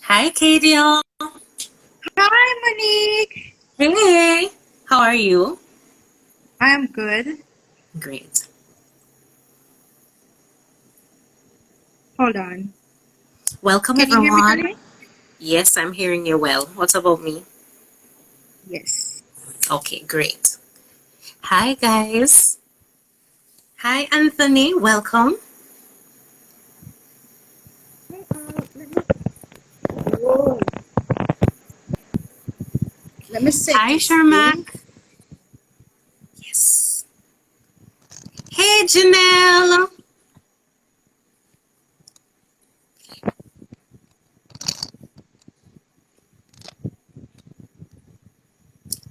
Hi, Katie. Hi, Monique. Hey, how are you? I'm good. Great. Hold on. Welcome, Can you hear me everyone. clearly? Yes, I'm hearing you well. What about me? Yes. Okay, great. Hi, guys. Hi, Anthony. Welcome. Whoa. Let me set Hi, this thing. Sharmak. Yes. Hey, Janelle.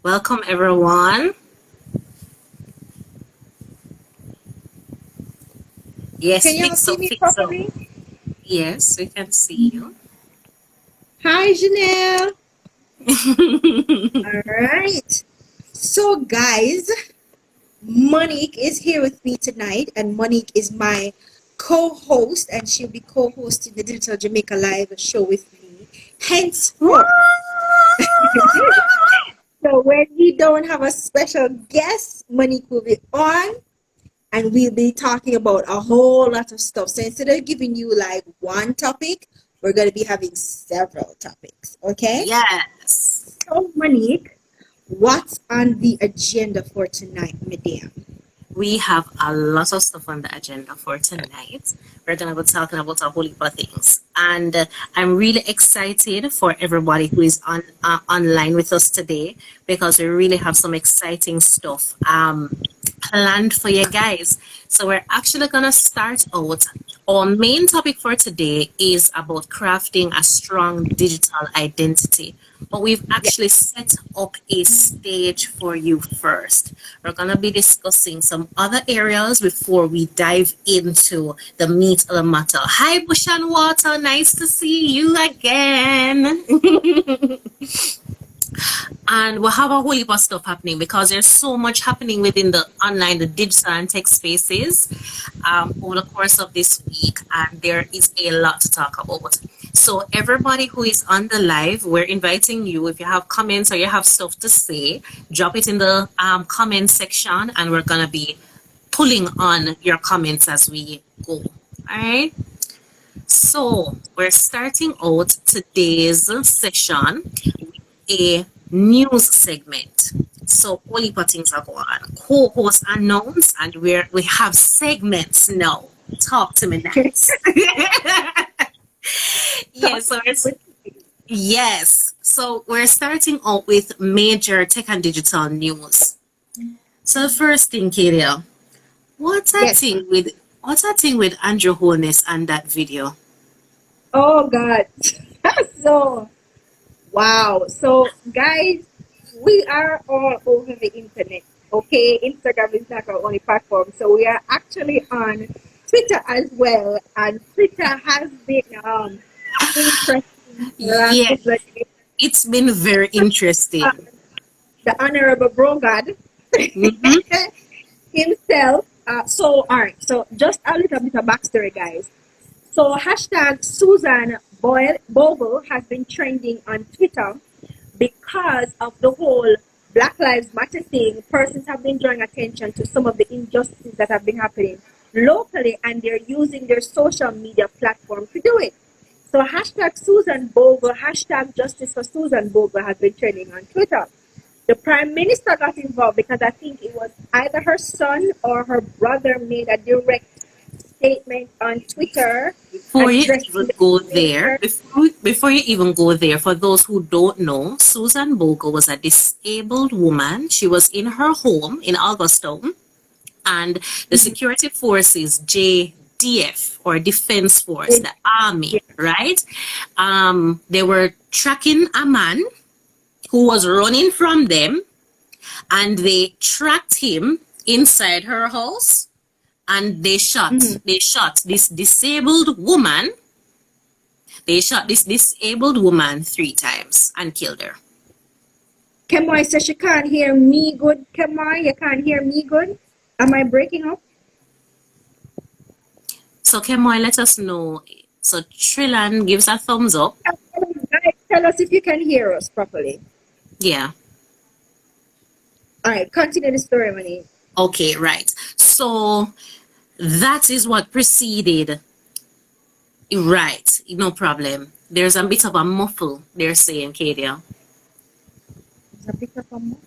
Welcome, everyone. Yes, Can y'all fix see up, me fix up. properly? Yes, we can see you. Hi, Janelle. All right. So, guys, Monique is here with me tonight, and Monique is my co-host, and she'll be co-hosting the Digital Jamaica Live show with me. Henceforth. So when we don't have a special guest, Monique will be on and we'll be talking about a whole lot of stuff. So instead of giving you like one topic, we're going to be having several topics. Okay? Yes. So, Monique, what's on the agenda for tonight, madam? We have a lot of stuff on the agenda for tonight. We're going to be talking about a whole heap of things. And I'm really excited for everybody who is online with us today because we really have some exciting stuff planned for you guys. So we're actually going to start out. Our main topic for today is about crafting a strong digital identity. But we've Yeah. actually set up a stage for you first. We're going to be discussing some other areas before we dive into the meat of the matter. Hi, Bush and Water. Nice to see you again. And we'll have a whole heap of stuff happening because there's so much happening within the online, the digital and tech spaces over the course of this week. And there is a lot to talk about. So everybody who is on the live, we're inviting you. If you have comments or you have stuff to say, drop it in the comment section and we're going to be pulling on your comments as we go. All right. So we're starting out today's session with a news segment. So all heap of things are going on. Co-host announced, and we have segments now. Talk to me nice. yes, so yes. So we're starting out with major tech and digital news. So the first thing, Katie, what's that Yes. thing with what's that thing with Andrew Holness and that video? Oh, God. So, wow. So, guys, we are all over the internet. Okay, Instagram is not our only platform. So we are actually on Twitter as well. And Twitter has been interesting for the last Yeah, couple of days. it's been very Uh, interesting. the Honorable Brogard Hmm. himself. So, all right. So, just a little bit of backstory, guys. So hashtag Susan Bogle has been trending on Twitter because of the whole Black Lives Matter thing. Persons have been drawing attention to some of the injustices that have been happening locally, and they're using their social media platform to do it. So hashtag Susan Bogle, hashtag Justice for Susan Bogle has been trending on Twitter. The Prime Minister got involved because I think it was either her son or her brother made a direct statement on Twitter Before you addressing even the go there, situation. before you even go there, for those who don't know, Susan Bogle was a disabled woman. She was in her home in Augustown, and the security forces, JDF or Defense Force, It, the army, yeah. right? They were tracking a man who was running from them, and they tracked him inside her house and Mhm. they shot this disabled woman. They shot this disabled woman 3 times and killed her. Kemoy says she can't hear me good. Kemoy, you can't hear me good. Am I breaking up? So Kemoy, let us know. So Trillan gives a thumbs up. tell us if you can hear us properly. Yeah. All right, continue the story, Monique. Okay, right. So that is what preceded. Right, no problem. There's a bit of a muffle, they're saying, Kadia. It's a bit of a muffle.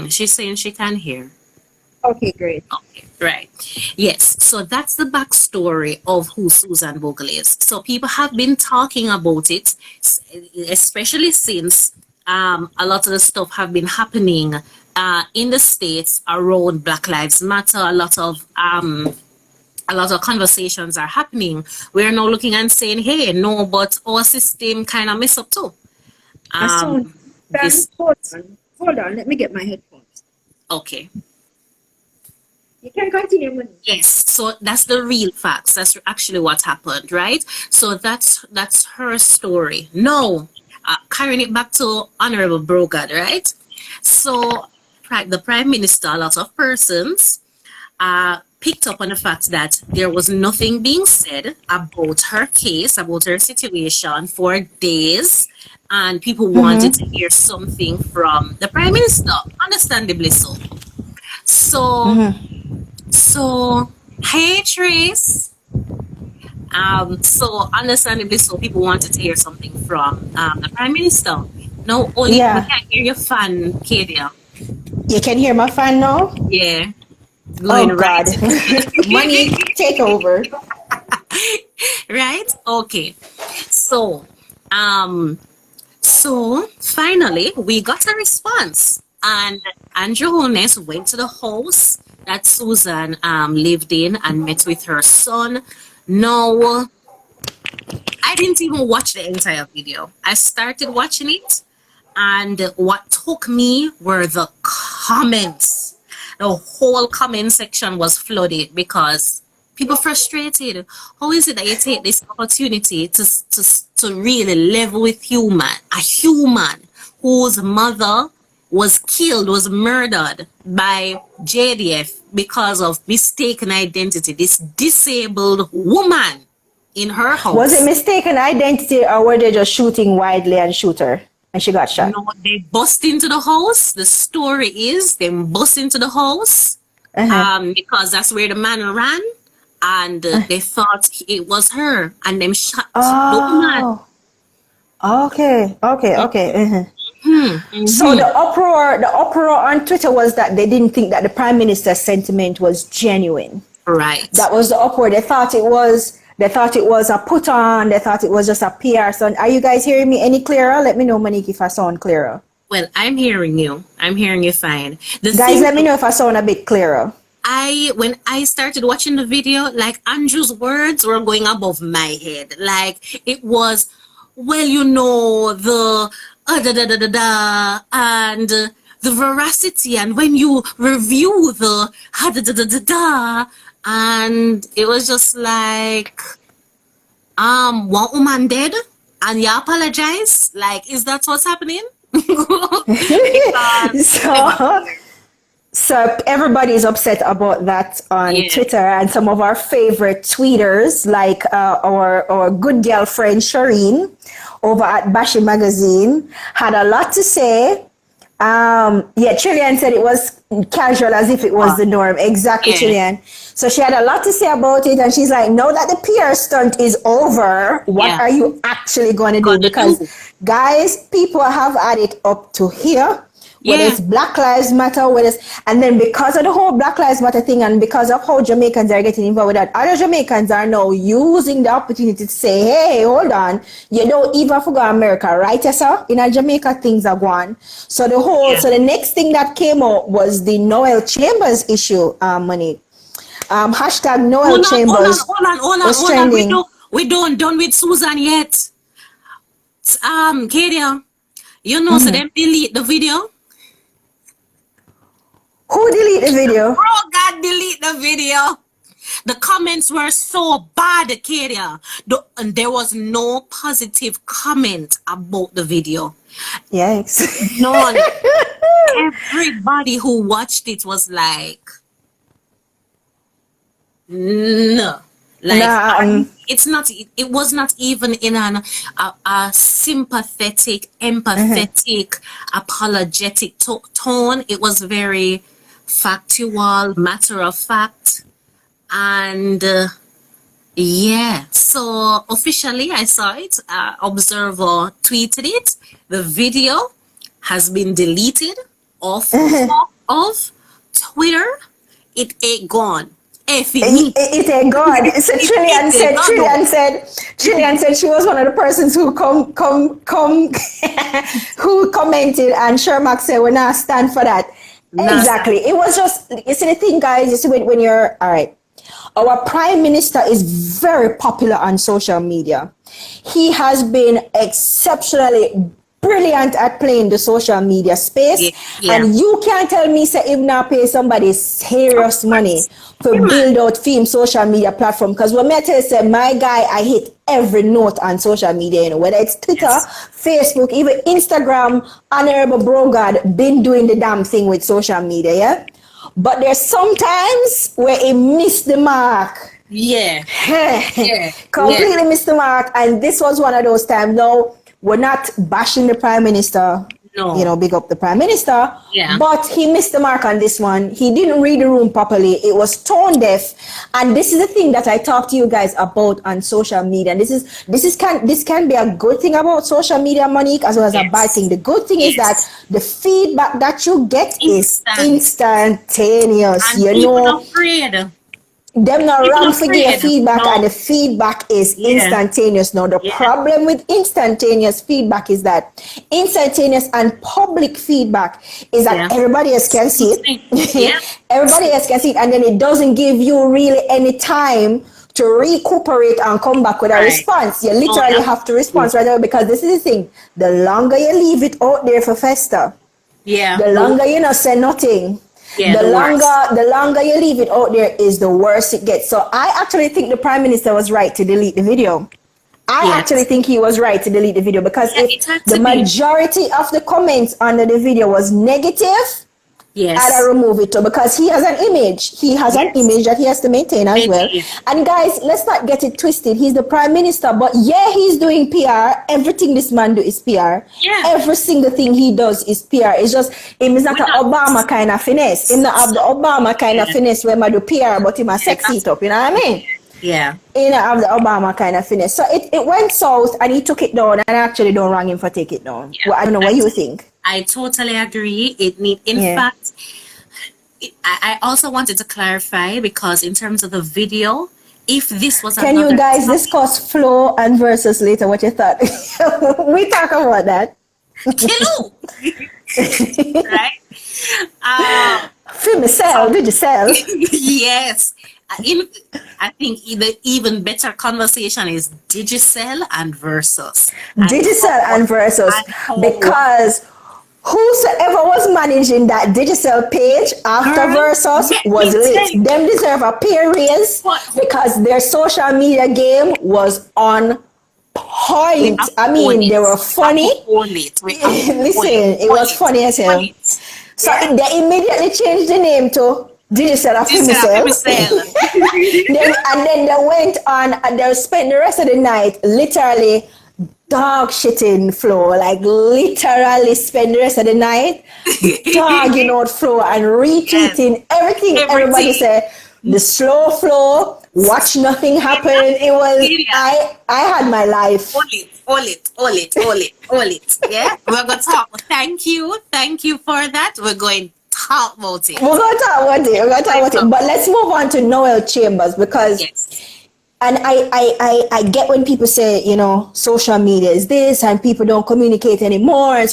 She's saying she can hear. Okay, great. Okay, right. Yes, so that's the backstory of who Susan Vogel is. So people have been talking about it, especially since a lot of the stuff have been happening in the States around Black Lives Matter. A lot of conversations are happening. We're now looking and saying, hey, no, but our system kind of mess up too. So, This, hold on, let me get my headphones. okay. You can continue, Monique. Yes, so that's the real facts. That's actually what happened, right? So that's her story. No, carrying it back to Honorable Brogard, right? So the Prime Minister, a lot of persons picked up on the fact that there was nothing being said about her case, about her situation for days, and people wanted to hear something from the Prime Minister, understandably so. So, hey Trace. So understandably so, people wanted to hear something from the Prime Minister. No, only we can't hear your fan, Kadia. You can hear my fan now? Yeah. Going Oh God. Money, take over. Right? Okay. So, so finally we got a response. And Andrew Holness went to the house that Susan lived in and met with her son. No, I didn't even watch the entire video. I started watching it, and what took me were the comments. The whole comment section was flooded because people frustrated. How is it that you take this opportunity to really level with a human whose mother was killed, was murdered by JDF because of mistaken identity, this disabled woman in her house. Was it mistaken identity, or were they just shooting widely and shoot her and she got shot? No, they bust into the house. The story is they bust into the house because that's where the man ran, and they thought it was her, and them shot the woman. Okay. So the uproar on Twitter was that they didn't think that the Prime Minister's sentiment was genuine. Right. That was the uproar. They thought it was a put on. They thought it was just a PR stunt. Are you guys hearing me any clearer? Let me know, Monique, if I sound clearer. Well, I'm hearing you. I'm hearing you fine. Guys, let me know if I sound a bit clearer. When I started watching the video, like Andrew's words were going above my head. Like it was, well, you know, the and the veracity, and when you review the and it was just like, one woman dead, and you apologize. Like, is that what's happening? So everybody's upset about that on Twitter, and some of our favorite tweeters, like our good girlfriend Shireen over at Bashi Magazine, had a lot to say. Trillian said it was casual, as if it was the norm. Exactly, Trillian. So she had a lot to say about it, and she's like, now that the PR stunt is over, what are you actually going to do? Because, guys, people have had it up to here. Whether it's Black Lives Matter, and then because of the whole Black Lives Matter thing, and because of how Jamaicans are getting involved with that, other Jamaicans are now using the opportunity to say, hey, hold on, you don't even forget America, right, yes, sir? In Jamaica, things are going. So so the next thing that came out was the Noel Chambers issue, Monique. Hashtag Noel Chambers. Hold on. We don't done with Susan yet. Kadia, you know, so them delete the video. Who deleted the video? Bro, God, delete the video. The comments were so bad, Kadia. And there was no positive comment about the video. Yikes. None. Everybody who watched it was like, no. Like, Nah, it's not. It was not even in a sympathetic, empathetic, apologetic tone. It was very factual, matter of fact, and yeah. So officially, I saw it. Observer tweeted it. The video has been deleted off of Twitter. It ain't gone. it ain't God. So Trillian said she was one of the persons who who commented, and Shermack said we're not stand for that. Exactly. It was just, you see the thing, guys, you see when you're all right. Our prime minister is very popular on social media. He has been exceptionally brilliant at playing the social media space. And you can't tell me say if not pay somebody serious money to build out film social media platform. Because when I tell you, say, my guy, I hit every note on social media, you know, whether it's Twitter, Facebook, even Instagram. Honorable Brogard been doing the damn thing with social media, yeah? But there's sometimes where it missed the mark. Completely missed the mark. And this was one of those times. No, we're not bashing the prime minister. No. You know, big up the prime minister. But he missed the mark on this one. He didn't read the room properly. It was tone deaf. And this is the thing that I talk to you guys about on social media. And this can be a good thing about social media, Monique, as well as a bad thing. The good thing is that the feedback that you get is instantaneous. And you know, afraid. Them not wrong for your feedback, and the feedback is instantaneous. Now, the problem with instantaneous feedback is that instantaneous and public feedback is that everybody else can see it. Everybody else can see it, and then it doesn't give you really any time to recuperate and come back with a response. You literally have to respond right away, because this is the thing. The longer you leave it out there for fester, the longer you not say nothing. The longer you leave it out there is the worse it gets. So I actually think the prime minister was right to delete the video. I actually think he was right to delete the video, because if the majority of the comments under the video was negative, I'd remove it too, because he has an image. He has an image that he has to maintain as well. And guys, let's not get it twisted. He's the prime minister, but he's doing PR. Everything this man do is PR. Every single thing he does is PR. It's just, him is not an Obama kind of finesse. Him not have the Obama kind of finesse where man do PR, but him a sexy it up. You know what I mean? He don't have the Obama kind of finesse. So it went south, and he took it down, and I actually don't wrong him for take it down. Well, I don't know what you think. I totally agree. In fact, I also wanted to clarify, because in terms of the video, if this was can you guys discuss flow and versus later? What you thought? We talk about that. Hello. Right? Film sell? Did you sell? Yes. I think the even better conversation is Digicel and versus. Digicel and versus, because whosoever was managing that Digicel page after versus was lit. Them deserve a pay raise, because their social media game was on point. I mean, they were funny. Listen, it was funny as hell. So they immediately changed the name to Digicel of himself. And then they went on and they spent the rest of the night literally dog shitting Flo, like literally spend the rest of the night dogging out Flo and retweeting everything. Everybody said the slow flow, watch nothing happen. It was I had my life. All it. Yeah, we're gonna talk. Thank you for that. We're going talk about it. We're gonna talk about it. But let's move on to Noel Chambers, because and I get when people say, you know, social media is this and people don't communicate anymore, and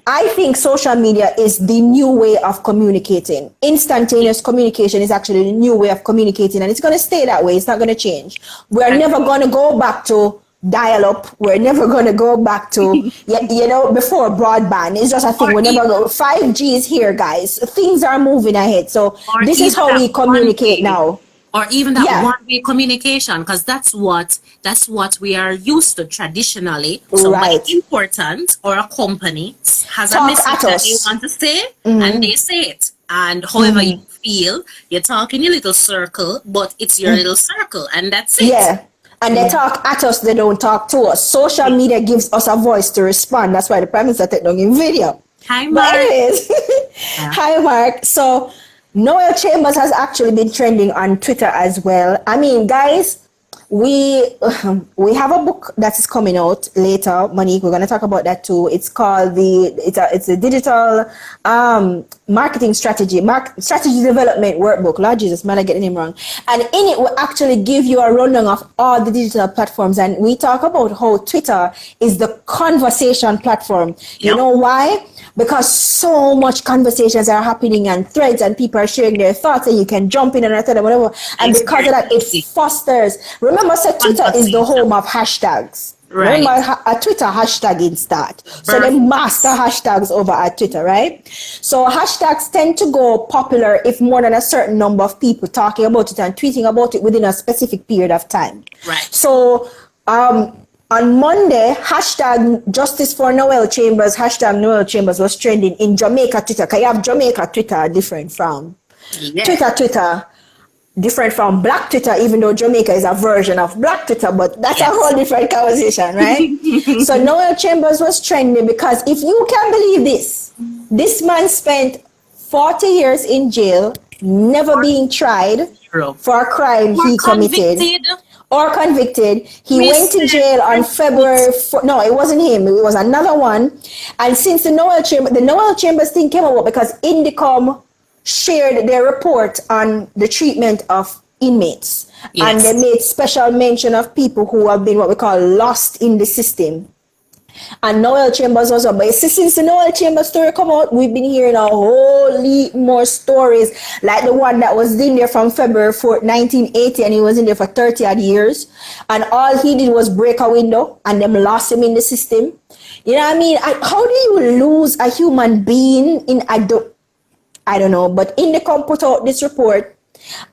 I think social media is the new way of communicating. Instantaneous communication is actually the new way of communicating, and it's going to stay that way. It's not going to change. We're never going to go back to dial-up. We're never going to go back to, you know, before broadband. It's just a thing. We're never going. 5G is here, guys. Things are moving ahead. So this is how we communicate now. Or even that one-way communication, because that's what we are used to traditionally. Somebody important or a company has a message that they want to say, and they say it. And however you feel, you talk in your little circle, but it's your little circle, and that's it. Yeah. And they talk at us, they don't talk to us. Social media gives us a voice to respond. That's why the Prime Minister take down in video. Hi, But Mark. anyways, hi Mark. So Noel Chambers has actually been trending on Twitter as well. I mean, guys, we have a book that is coming out later, Monique. We're going to talk about that too. It's called it's a digital marketing strategy development workbook. Lord Jesus, man, I get the name wrong. And in it, we actually give you a rundown of all the digital platforms, and we talk about how Twitter is the conversation platform. You know why? Because so much conversations are happening and threads, and people are sharing their thoughts, and you can jump in and tell them whatever. And because of that, it fosters. Remember, so Twitter is the home of hashtags. Right. Remember, a Twitter hashtagging start. So they master hashtags over at Twitter, right? So hashtags tend to go popular if more than a certain number of people talking about it and tweeting about it within a specific period of time. Right. So, on Monday, hashtag Justice for Noel Chambers, hashtag Noel Chambers was trending in Jamaica Twitter. Because you have Jamaica Twitter different from Twitter, different from Black Twitter, even though Jamaica is a version of Black Twitter, but that's a whole different conversation, right? So Noel Chambers was trending because if you can believe this man spent 40 years in jail, never being tried for a crime he committed. Or convicted. He went to jail on February 4th. No, it wasn't him. It was another one. And since the Noel Chambers thing came about because Indicom shared their report on the treatment of inmates. And they made special mention of people who have been what we call lost in the system. And Noel Chambers was up. But since the Noel Chambers story come out, we've been hearing a whole heap more stories, like the one that was in there from February 4th, 1980, and he was in there for 30 odd years. And all he did was break a window, and them lost him in the system. You know what I mean? How do you lose a human being in I don't know. But Indicom put out this report,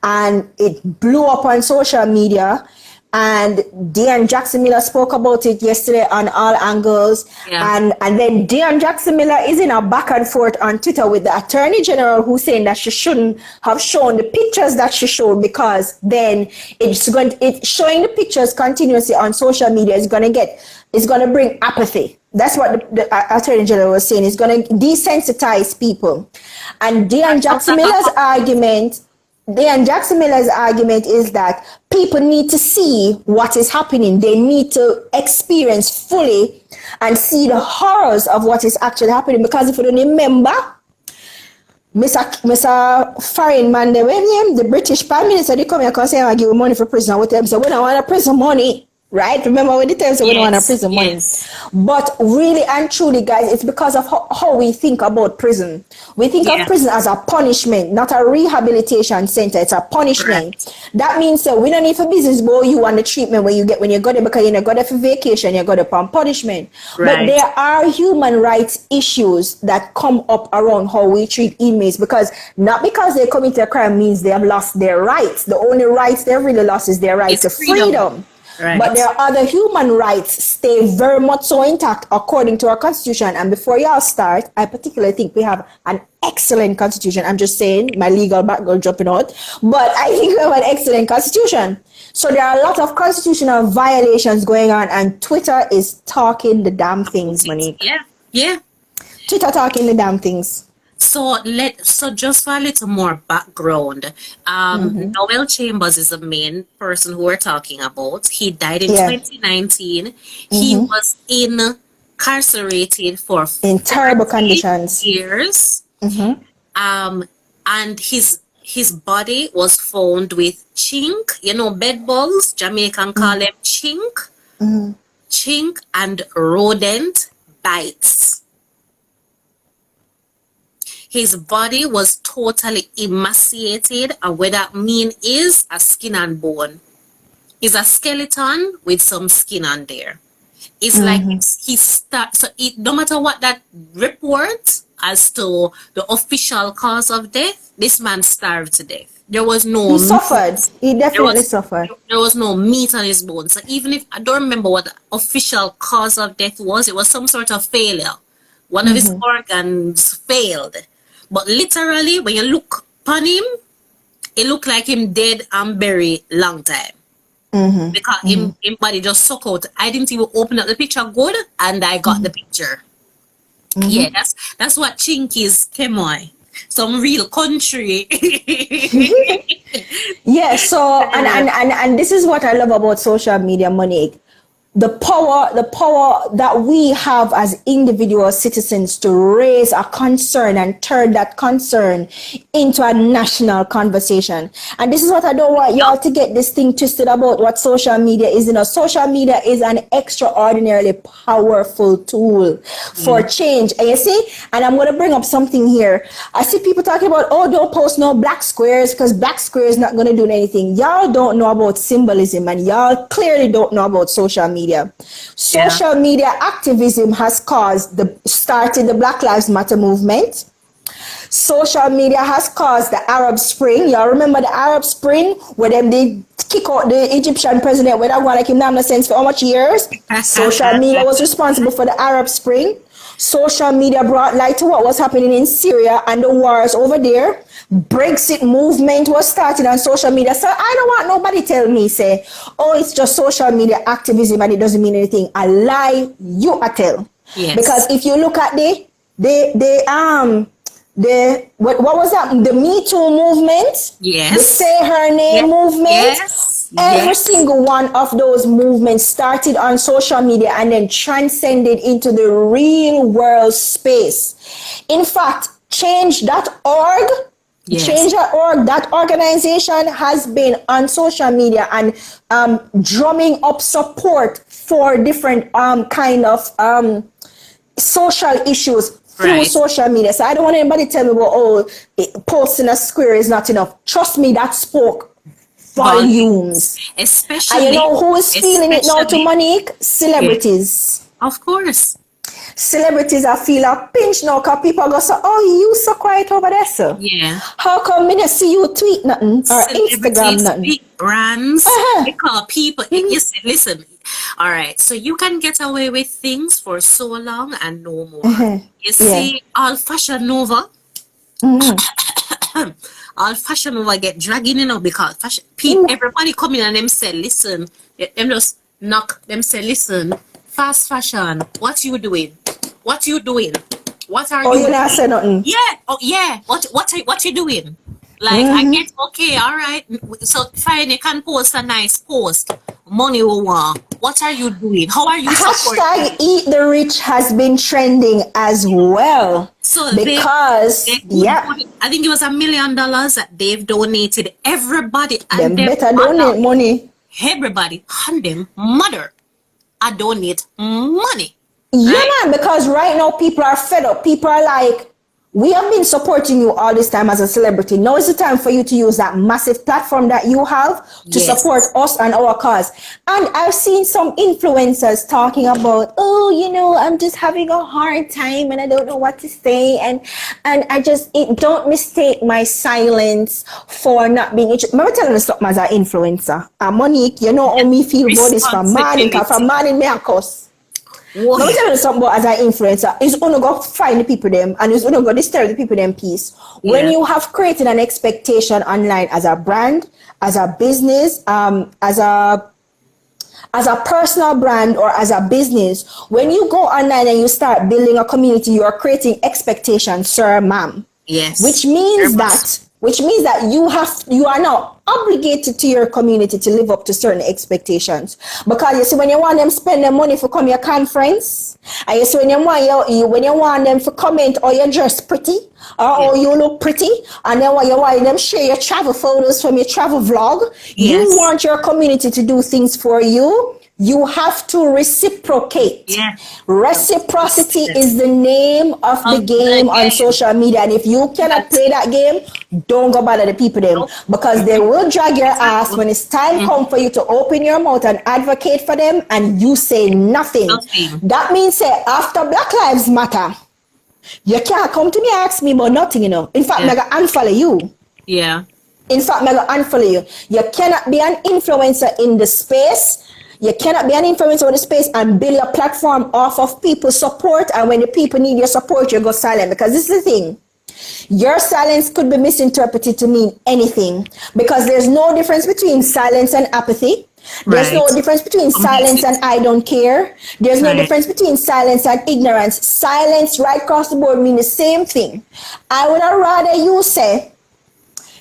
and it blew up on social media. And Dean Jackson Miller spoke about it yesterday on all angles. And then Dean Jackson Miller is in a back and forth on Twitter with the Attorney General, who's saying that she shouldn't have shown the pictures that she showed, because then it's showing the pictures continuously on social media is going to bring apathy. That's what the Attorney General was saying. It's going to desensitize people. And Dean Jackson Miller's argument is that people need to see what is happening. They need to experience fully and see the horrors of what is actually happening. Because if you don't remember, Mr. Foreign man, the British Prime Minister, they come here and say, I give you money for prison. What them say, we don't want a prison money. Right? Remember when the time so we don't want to prison money. But really and truly, guys, it's because of how we think about prison. We think of prison as a punishment, not a rehabilitation center. It's a punishment. That means that we don't need for business boy you want the treatment when you go there, because you go there for vacation, you go there for punishment. But there are human rights issues that come up around how we treat inmates, because not because they commit a crime means they have lost their rights. The only rights they really lost is their right to freedom. But there are other human rights stay very much so intact according to our constitution. And before y'all start, I particularly think we have an excellent constitution. I'm just saying, my legal background dropping out, but I think we have an excellent constitution. So there are a lot of constitutional violations going on, and Twitter is talking the damn things, Monique. Twitter talking the damn things. So just for a little more background, Noel Chambers is the main person who we're talking about. He died in 2019. He was incarcerated for in terrible conditions years. And his body was found with chink, bed bugs. Jamaican call them chink, chink and rodent bites. His body was totally emaciated, and what that mean is a skin and bone. It's a skeleton with some skin on there. It's like no matter what that report as to the official cause of death, this man starved to death. There was no He suffered. He definitely suffered. There was no meat on his bones. So even if I don't remember what the official cause of death was, it was some sort of failure. One of his organs failed. But literally, when you look upon him, it look like him dead and buried long time. Because him body just suck out. I didn't even open up the picture good, and I got the picture. Yeah, that's what Chinkies came on. Some real country. Yeah, so and this is what I love about social media, Monique. The power that we have as individual citizens to raise a concern and turn that concern into a national conversation. And this is what I don't want y'all to get this thing twisted about what social media is. You know, social media is an extraordinarily powerful tool for change. And you see, and I'm going to bring up something here. I see people talking about, oh, don't post no black squares because black square is not going to do anything. Y'all don't know about symbolism, and y'all clearly don't know about social media. Social media activism has started the Black Lives Matter movement. Social media has caused the Arab Spring. Y'all remember the Arab Spring where them they kick out the Egyptian president where that one like him not no sense for how much years? Social media was responsible for the Arab Spring. Social media brought light to what was happening in Syria and the wars over there. Brexit movement was started on social media. So I don't want nobody tell me, say, oh, it's just social media activism and it doesn't mean anything. I lie, you a tell. Yes. Because if you look at what was that? The Me Too movement, Yes. the Say Her Name movement. Yes. Every single one of those movements started on social media and then transcended into the real world space. In fact, change.org, change.org, that organization has been on social media and drumming up support for different kind of social issues through social media. So I don't want anybody to tell me, well, oh, posting a square is not enough. Trust me, that spoke volumes. Especially, and you know who is feeling it now to Monique? Celebrities. Of course. Celebrities are feel a pinch now because people go say, oh, you so quiet over there, sir. Yeah. How come me not see you tweet nothing or Instagram nothing? Big brands, because people, listen, all right, so you can get away with things for so long and no more. You see, all Fashion Nova, all Fashion Nova get dragging in because everybody come in and them say, listen, them just knock, them say, listen, fast fashion, what you doing? What you doing? What are you doing? Oh, you not say nothing? Yeah, oh yeah, what you doing? Like, I get, okay, all right, so fine, you can post a nice post. Money will want. What are you doing? How are you supporting? Hashtag Eat the Rich has been trending as well. So because, I think it was $1 million that they've donated. Everybody. Them better donate money. Everybody, and them mother, I donate money. Yeah, man, because right now people are fed up. People are like, we have been supporting you all this time as a celebrity. Now is the time for you to use that massive platform that you have to support us and our cause. And I've seen some influencers talking about, oh, you know, I'm just having a hard time and I don't know what to say. And I just, don't mistake my silence for not being, remember telling me something as an influencer. Monique, you know how me feel about this from morning, because from morning me a cuss. Let me tell you something about as an influencer. It's only go find the people them and it's only go disturb the people them peace. When you have created an expectation online as a brand, as a business, as a personal brand or as a business, when you go online and you start building a community, you are creating expectations, sir, ma'am. Yes. Which means that you are now obligated to your community to live up to certain expectations. Because you see, when you want them spend their money for come your conference, and you see when you want them to comment or you dress pretty or you look pretty, and then when you want them share your travel photos from your travel vlog, you want your community to do things for you. You have to reciprocate. Yeah. Reciprocity is the name of the game on social media. And if you cannot play that game, don't go bother the people them. Because they will drag your ass when it's time come for you to open your mouth and advocate for them and you say nothing. That means say after Black Lives Matter, you can't come to me and ask me about nothing, you know. In fact, I'm going to unfollow you. Yeah. In fact, I'm going to unfollow you. You cannot be an influencer in the space. You cannot be an influencer in the space and build a platform off of people's support. And when the people need your support, you go silent. Because this is the thing. Your silence could be misinterpreted to mean anything because there's no difference between silence and apathy. There's no Right. difference between silence and I don't care. There's no Right. difference between silence and ignorance. Silence right across the board mean the same thing. I would rather you say,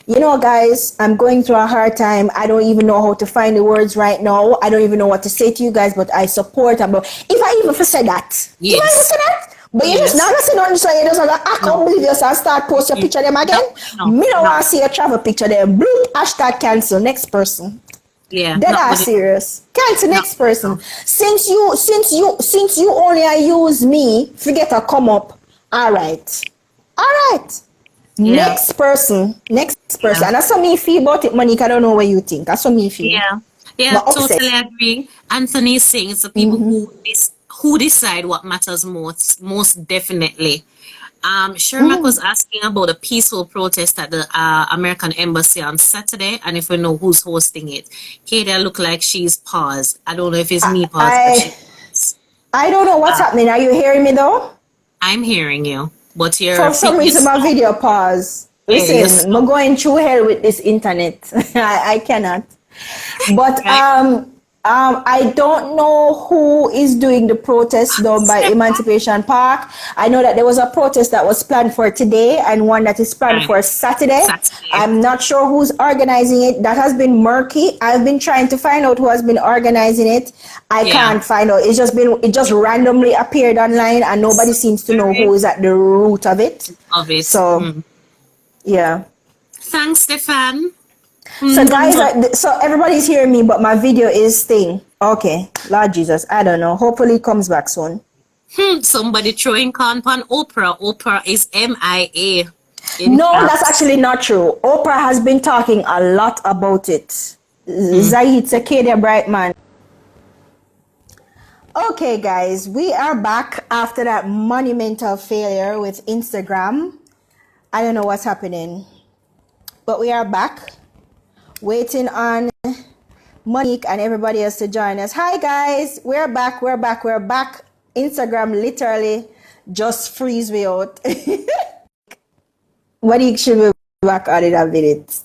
you know, guys, I'm going through a hard time. I don't even know how to find the words right now. I don't even know what to say to you guys, but I support. But if I even say that, if I even say that, but you just Yes. not gonna say nothing, so you just like, I can't believe you, so I start post your picture them again. Me don't want to see your travel picture there. Bloop, hashtag cancel. Next person. Yeah. Dead Not ass good. serious. Cancel Not next person. Since you only use me, forget to come up. All right. Yeah. Next person. Yeah. And that's how me feel about it, Monique. I don't know what you think. That's how me feel. Yeah. Yeah. But upset. Totally agree. Anthony is saying it's the people who decide what matters most definitely. Shermack was asking about a peaceful protest at the American Embassy on Saturday, and if we know who's hosting it. Katie look like she's paused. I don't know if it's me paused, but I don't know what's happening. Are you hearing me though? I'm hearing you, but you're For some reason, my video paused. Listen, I'm going through hell with this internet. I cannot. But I don't know who is doing the protest done by Emancipation Park. I know that there was a protest that was planned for today and one that is planned for Saturday. I'm not sure who's organizing it. That has been murky. I've been trying to find out who has been organizing it. I can't find out. It just randomly appeared online and nobody seems to know who is at the root of it. So, yeah. Thanks, Stefan. So guys, so everybody's hearing me, but my video is thing. Okay, Lord Jesus, I don't know. Hopefully it comes back soon. Somebody throwing con on Oprah. Oprah is MIA. No, that's actually not true. Oprah has been talking a lot about it. Zahid Sakadia Brightman. Okay, guys, we are back after that monumental failure with Instagram. I don't know what's happening, but we are back. Waiting on Monique and everybody else to join us. Hi guys, we're back. Instagram literally just freeze me out. Monique should be back on in a minute.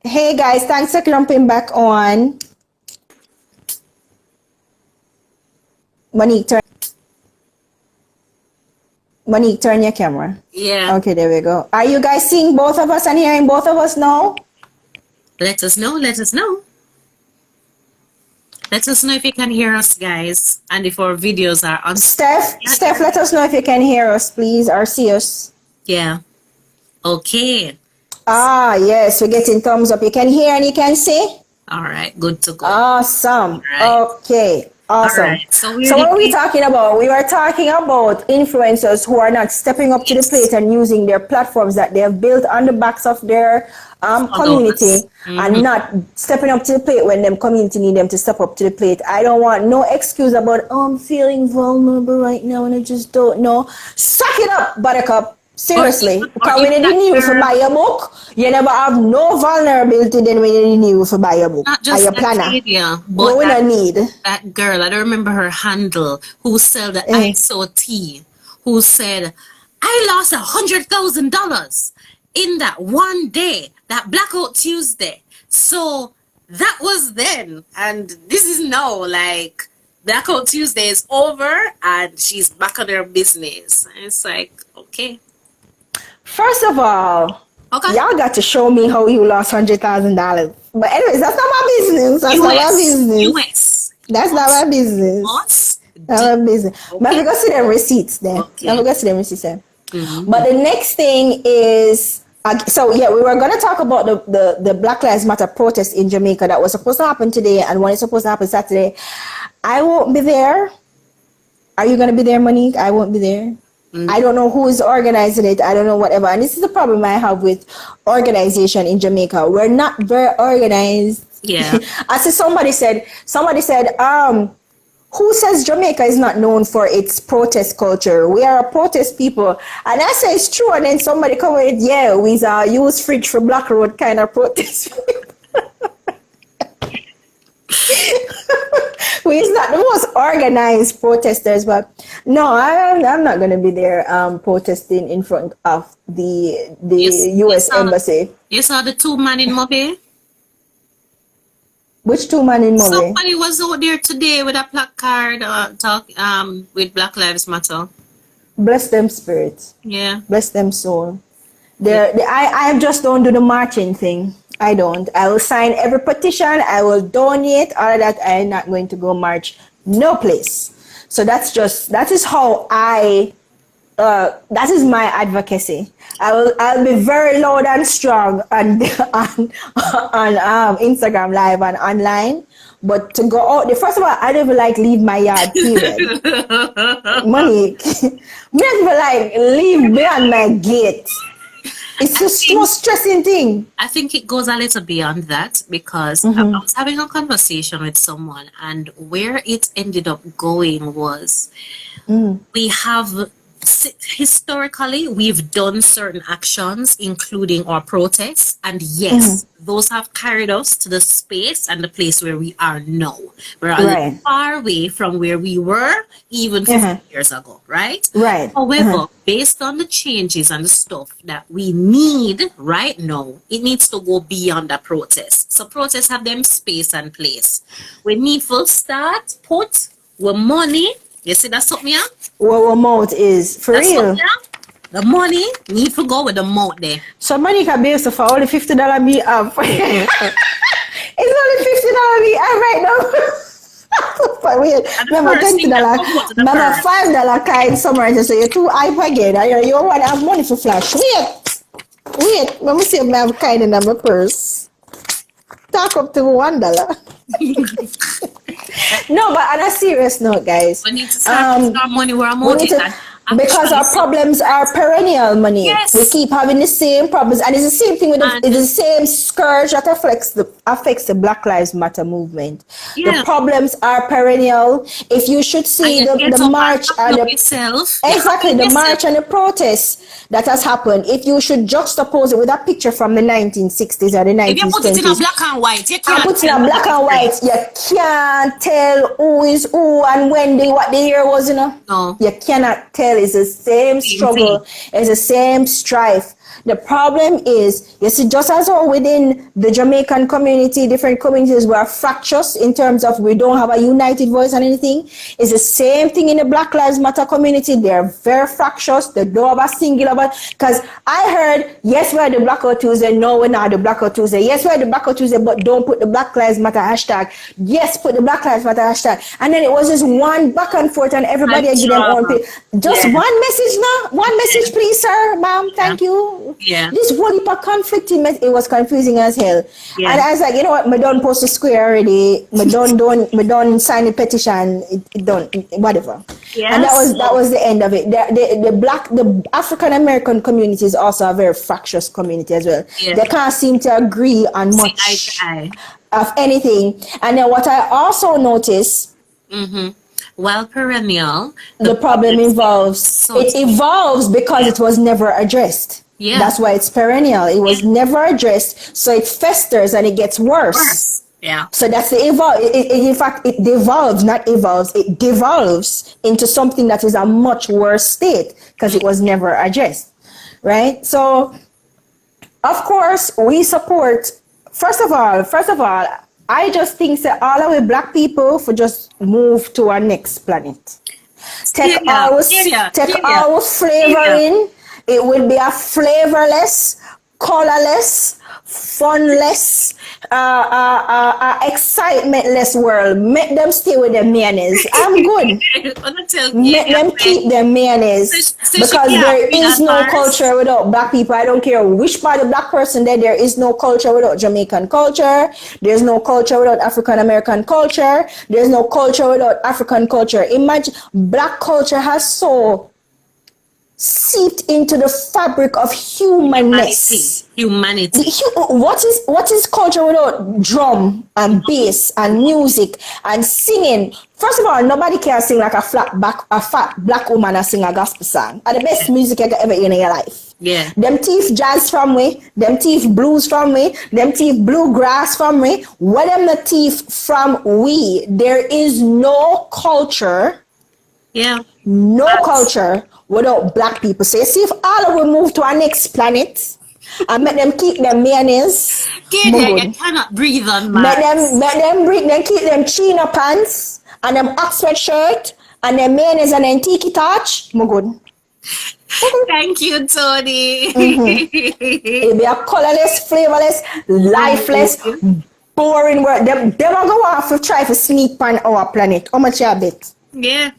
Hey guys, thanks for jumping back on. Monique, turn your camera. Yeah. Okay, there we go. Are you guys seeing both of us and hearing both of us now? Let us know. Let us know if you can hear us, guys, and if our videos are on. Steph, let us know if you can hear us, please, or see us. Yeah. Okay. Yes, we're getting thumbs up. You can hear and you can see? All right. Good to go. Awesome. Right. Okay. Awesome. Right. So what are we talking about? We were talking about influencers who are not stepping up to the plate and using their platforms that they have built on the backs of their community and not stepping up to the plate when them community need them to step up to the plate. I don't want no excuse about, I'm feeling vulnerable right now and I just don't know. Suck it up, buttercup. Seriously, because when you need you for buy a book, you never have no vulnerability then when you need you for buy a book. Not just your planner. But we don't need. That girl, I don't remember her handle, who sold the ISO tea, who said, I lost $100,000 in that one day, that Blackout Tuesday. So that was then. And this is now, like, Blackout Tuesday is over and she's back on her business. And it's like, okay. First of all, y'all got to show me how you lost $100,000. But anyways, that's not my business. That's not my business. That's not my business. Not my business. But we go see them receipts there. But the next thing is, we were going to talk about the Black Lives Matter protest in Jamaica that was supposed to happen today and one is supposed to happen Saturday. I won't be there. Are you going to be there, Monique? I won't be there. I don't know who is organizing it. I don't know whatever. And this is the problem I have with organization in Jamaica. We're not very organized. Yeah. As somebody said, who says Jamaica is not known for its protest culture? We are a protest people. And I say it's true. And then somebody come with, we use fridge for Black Road kind of protest. We're not the most organized protesters, but no, I'm not going to be there protesting in front of the U.S. Embassy. You saw the two man in Mobile? Which two man in Mobile? Somebody was out there today with a placard with Black Lives Matter. Bless them spirits. Yeah. Bless them soul. I just don't do the marching thing. I don't. I will sign every petition. I will donate. All of that. I'm not going to go march no place. So that is how that is my advocacy. I'll be very loud and strong on Instagram Live and online. But to go out there, first of all, I don't even like leave my yard, period. Monique, me don't even like leave beyond my gate. It's the most stressing thing. I think it goes a little beyond that because I was having a conversation with someone, and where it ended up going was we have historically we've done certain actions, including our protests, and yes, those have carried us to the space and the place where we are now. We're a little far away from where we were even 50 years ago, right? Right. However, based on the changes and the stuff that we need right now, it needs to go beyond the protest. So protests have them space and place. We need to start put with money. You see that's something, yeah? What amount is for That's real? The money need to go with the amount there. So money can be for only $50 me up. It's only $50 me up right now. But wait, remember $20, remember $5 kind somewhere to say you're too hype again. You don't want to have money for flash. Wait, let me see if I have kind in my purse. Talk up to $1. No, but on a serious note, guys, we need to start our money where our money is. Because our problems are perennial, money. Yes. We keep having the same problems, and it's the same thing with it's the same scourge that affects the Black Lives Matter movement. Yeah. The problems are perennial. If you should see the march and the march and the protests that has happened, if you should juxtapose it with a picture from the 1960s or the 1920s, if you put it in a black and white, you can't put it in a black and white, you can't tell who is who and when what the year was, you know. No. You cannot tell. It's the same struggle. It's the same strife. The problem is, you see, just as all within the Jamaican community, different communities were fractious in terms of we don't have a united voice and anything. It's the same thing in the Black Lives Matter community. They're very fractious. They don't have a singular voice. Because I heard, yes, we're the Blackout Tuesday. No, we're not the Blackout Tuesday. Yes, we're the Blackout Tuesday, but don't put the Black Lives Matter hashtag. Yes, put the Black Lives Matter hashtag. And then it was just one back and forth, and everybody give them own pay. Just one message now. One message, please, sir, ma'am. Thank you. Yeah. This whole heap of conflict, it was confusing as hell. Yeah. And I was like, you know what, I done post the square already. I done sign the petition. It done, whatever. Yes. And that was the end of it. The African American community is also a very fractious community as well. Yeah. They can't seem to agree on much of anything. And then what I also noticed, well, perennial, the problem evolves. It evolves because it was never addressed. Yeah. That's why it's perennial. It was never addressed, so it festers and it gets worse. Yeah. So that's the evolve. In fact, it devolves, not evolves. It devolves into something that is a much worse state because it was never addressed, right? So, of course, we support. First of all, I just think that all of the black people for just move to our next planet. Take our flavoring. It will be a flavorless, colorless, funless, excitementless world. Make them stay with their mayonnaise. I'm good. Make them keep their mayonnaise. Because there is no culture without black people. I don't care which part of black person there is no culture without Jamaican culture. There's no culture without African American culture. There's no culture without African culture. Imagine black culture has so seeped into the fabric of humanness. Humanity. What is culture without drum and bass and music and singing? First of all, nobody can sing like a fat black woman and sing a gospel song. And the best music you can ever hear in your life. Yeah. Them teeth jazz from me, them teeth blues from me, them teeth bluegrass from me. What them the teeth from we? There is no culture. Yeah. No culture without black people. So you see if all of them move to our next planet and make them keep them mayonnaise. Kid, you cannot breathe on Mars. Make them breathe, then keep them chino pants and them Oxford shirt and them mayonnaise and them tiki touch. My good. Thank you, Tony. It'll be a colorless, flavorless, lifeless, boring world. Them are going to try to sneak on our planet. How much you bet? Yeah.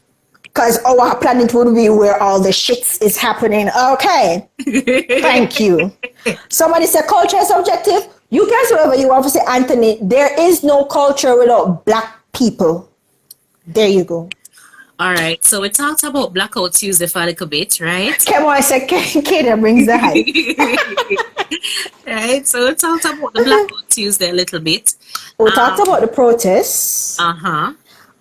Because our planet would be where all the shits is happening. Okay. Thank you. Somebody said culture is subjective. You can say whatever you want to say, Anthony. There is no culture without black people. There you go. All right. So we talked about Blackout Tuesday for a little bit, right? Come on, I said, Kate brings the hype. Right. So we talked about the Blackout Tuesday a little bit. We talked about the protests. Uh-huh.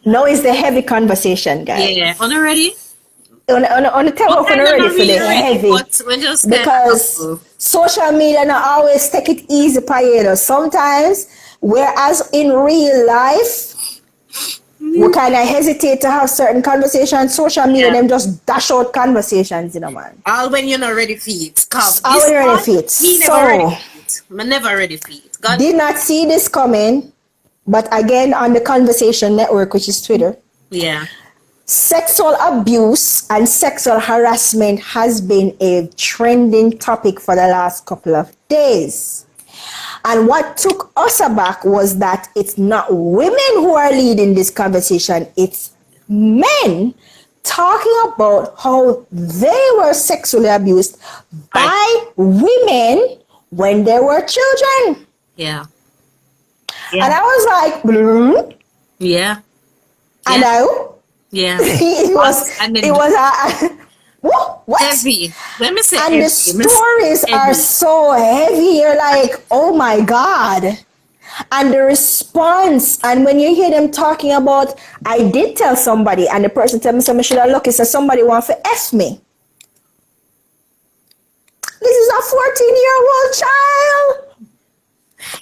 Now is the heavy conversation, guys. Yeah. On already? On the table for already for the heavy. But we just Because social media not always take it easy for you. Sometimes, whereas in real life, we kind of hesitate to have certain conversations. Social media, them just dash out conversations, you know, man. all when you're not ready for it. All when you're ready for it. He never ready for it. I'm never ready for it. God. Did not see this coming, but again, on the Conversation Network, which is Twitter, Yeah. sexual abuse and sexual harassment has been a trending topic for the last couple of days. And what took us aback was that it's not women who are leading this conversation, it's men talking about how they were sexually abused by women when they were children. Yeah. And I was like, Yeah. I know. Yeah. it was what? Heavy. Let me say And heavy. the stories are so heavy. You're like, oh my God. And the response, and when you hear them talking about, I did tell somebody, and the person tell me something, should I look? It says somebody want to F me. This is a 14-year-old child.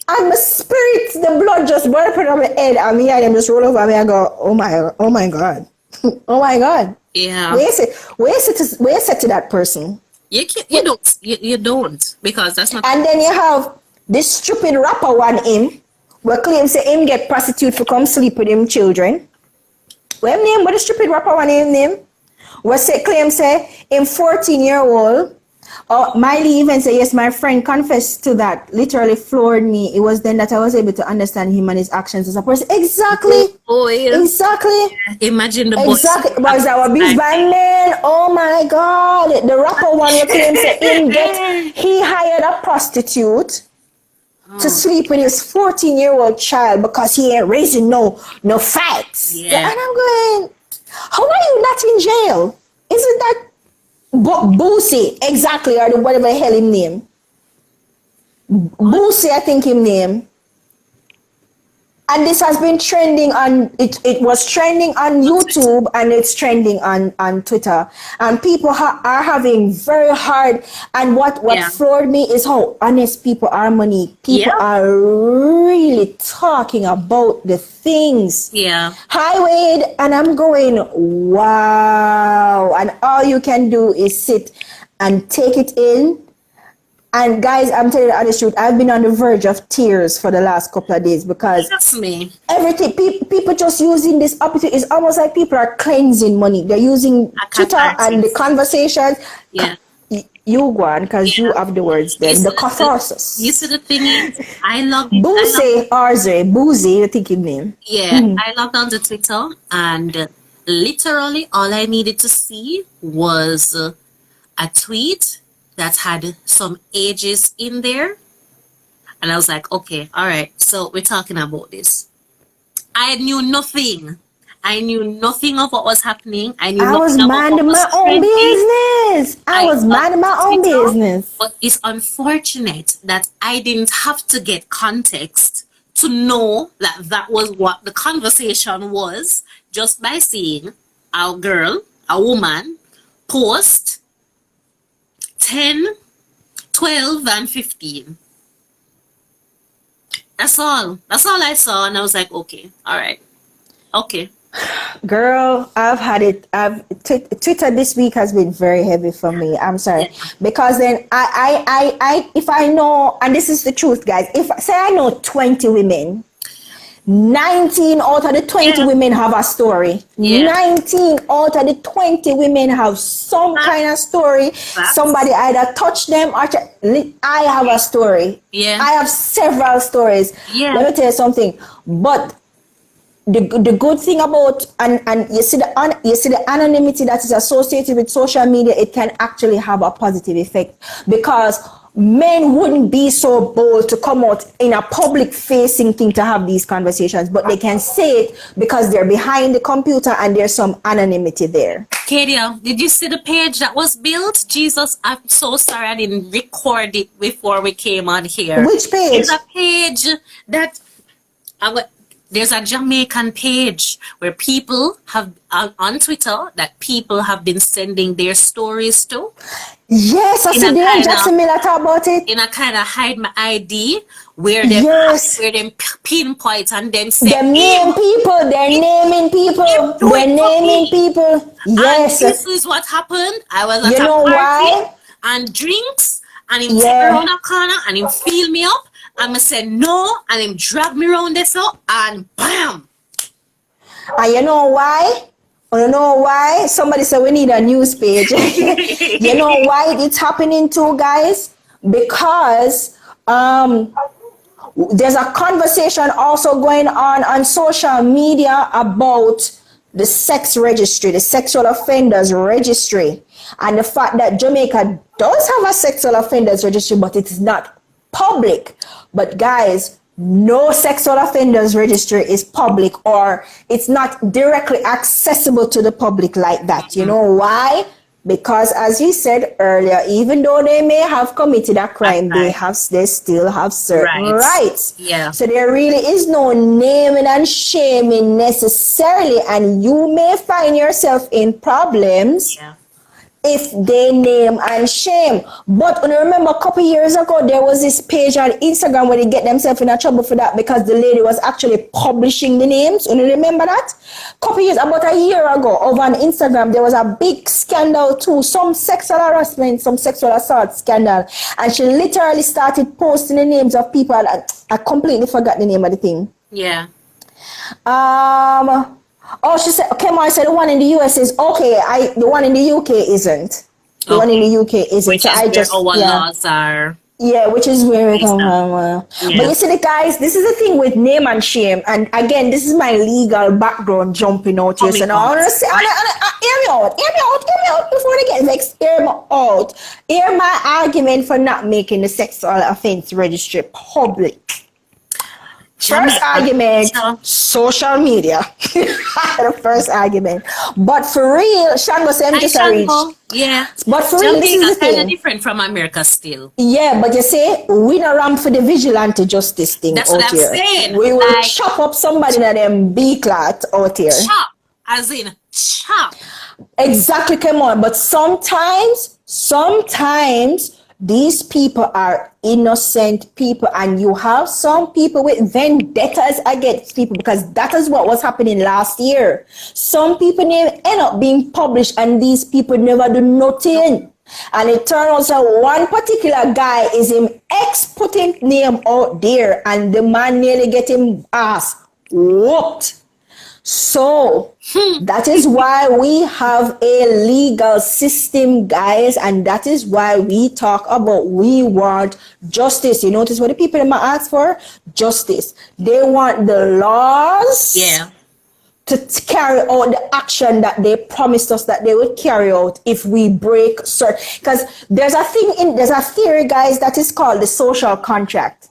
And my spirit, the blood just burst on my head, and me and them just roll over me and go, oh my God. Oh my God. Yeah. Where is it to that person? You don't because that's not. And then you have this stupid rapper one him, where claims say him get prostitute for come sleep with him children. What him name? What the stupid rapper one him name? What say claim say him 14-year-old. Oh, Miley even say yes, my friend confessed to that. Literally floored me. It was then that I was able to understand him and his actions as a person. Exactly. Oh yeah. Exactly. Imagine the Exactly. Was our big band man? Oh my God! The rapper one who claims that he hired a prostitute to sleep with his 14-year-old child because he ain't raising no facts. Yeah. And I'm going, how are you not in jail? Isn't that Boosie? Exactly, or whatever the hell him name. Boosie, I think him name. And this has been trending on, it was trending on YouTube and it's trending on Twitter. And people are having very hard, and what floored me is how honest people are, Monique. People are really talking about the things. Yeah. Hi, Wade. And I'm going, wow. And all you can do is sit and take it in. And guys, I'm telling you the honest truth, I've been on the verge of tears for the last couple of days because That's me. everything, people just using this opportunity. It's almost like people are cleansing money. They're using Twitter and the conversations. Yeah. You go on because you have the words then. The catharsis. You see the thing is, I love Boozy, the thinking name. Yeah, I logged on to Twitter and literally all I needed to see was a tweet that had some ages in there. And I was like, okay, all right. So we're talking about this. I knew nothing. I knew nothing of what was happening. I was minding my own business. I was minding my own business. But it's unfortunate that I didn't have to get context to know that that was what the conversation was just by seeing a girl, a woman, post 10, 12, and 15. That's all. That's all I saw, and I was like, okay, all right, okay. Girl, I've had it. Twitter this week has been very heavy for me. I'm sorry, because then if I know, and this is the truth, guys. If say I know 20 women, 19 out of the 20 women have a story. 19 out of the 20 women have some kind of story. Somebody either touched them or I have a story. I have several stories. Let me tell you something. But the good thing about and you see the anonymity that is associated with social media, it can actually have a positive effect, because men wouldn't be so bold to come out in a public facing thing to have these conversations, but they can say it because they're behind the computer and there's some anonymity there. Kadia, did you see the page that was built? Jesus, I'm so sorry I didn't record it before we came on here. Which page? It's a page that there's a Jamaican page where people have on Twitter that people have been sending their stories to. Yes, I see there. Jackson Miller talk about it. In a kind of hide my ID where they where them pinpoint and them say they're naming people. They're naming people. They're naming people. Yes. And this is what happened. I was at a party why? and drinks, and him take me around a corner and him feel me up. And I said no, and him drag me around this up, and bam. And you know why? You know why? Somebody said we need a news page. You know why it's happening too, guys? Because there's a conversation also going on social media about the sex registry, the sexual offenders registry, and the fact that Jamaica does have a sexual offenders registry, but it is not public. But guys, no sexual offenders registry is public, or it's not directly accessible to the public like that. You know why? Because as we said earlier, even though they may have committed a crime, they still have certain rights. Yeah. So there really is no naming and shaming necessarily, and you may find yourself in problems if they name and shame. But remember, a couple years ago, there was this page on Instagram where they get themselves in a trouble for that because the lady was actually publishing the names. You remember that? About a year ago, over on Instagram, there was a big scandal too, some sexual harassment, some sexual assault scandal. And she literally started posting the names of people. I completely forgot the name of the thing. Yeah. She said, okay, I said the one in the US is okay. The one in the UK isn't. The one in the UK isn't. Which is where our laws are. Yeah, which is where it comes from. But you see, the guys, this is the thing with name and shame. And again, this is my legal background jumping out here. So now I want to say, hear me out before they get vexed. Hear me out. Hear my argument for not making the sexual offense registry public. First argument, social media. The first argument. But for real, Shango said I'm just a reach. Yeah. But for real, this is the thing. Kind of different from America still. Yeah, but you say, we not ramp for the vigilante justice thing. That's what I'm saying. We will chop up somebody that them B-clat out here. Chop. As in, chop. Exactly, come on. But sometimes, these people are innocent people, and you have some people with vendettas against people, because that is what was happening last year. Some people end up being published and these people never do nothing. And it turns out one particular guy is him putting name out there, and the man nearly get him ass whooped. So that is why we have a legal system, guys, and that is why we talk about we want justice. You notice what the people might ask for? Justice. They want the laws to carry out the action that they promised us that they would carry out if we break certain. Because there's a theory, guys, that is called the social contract.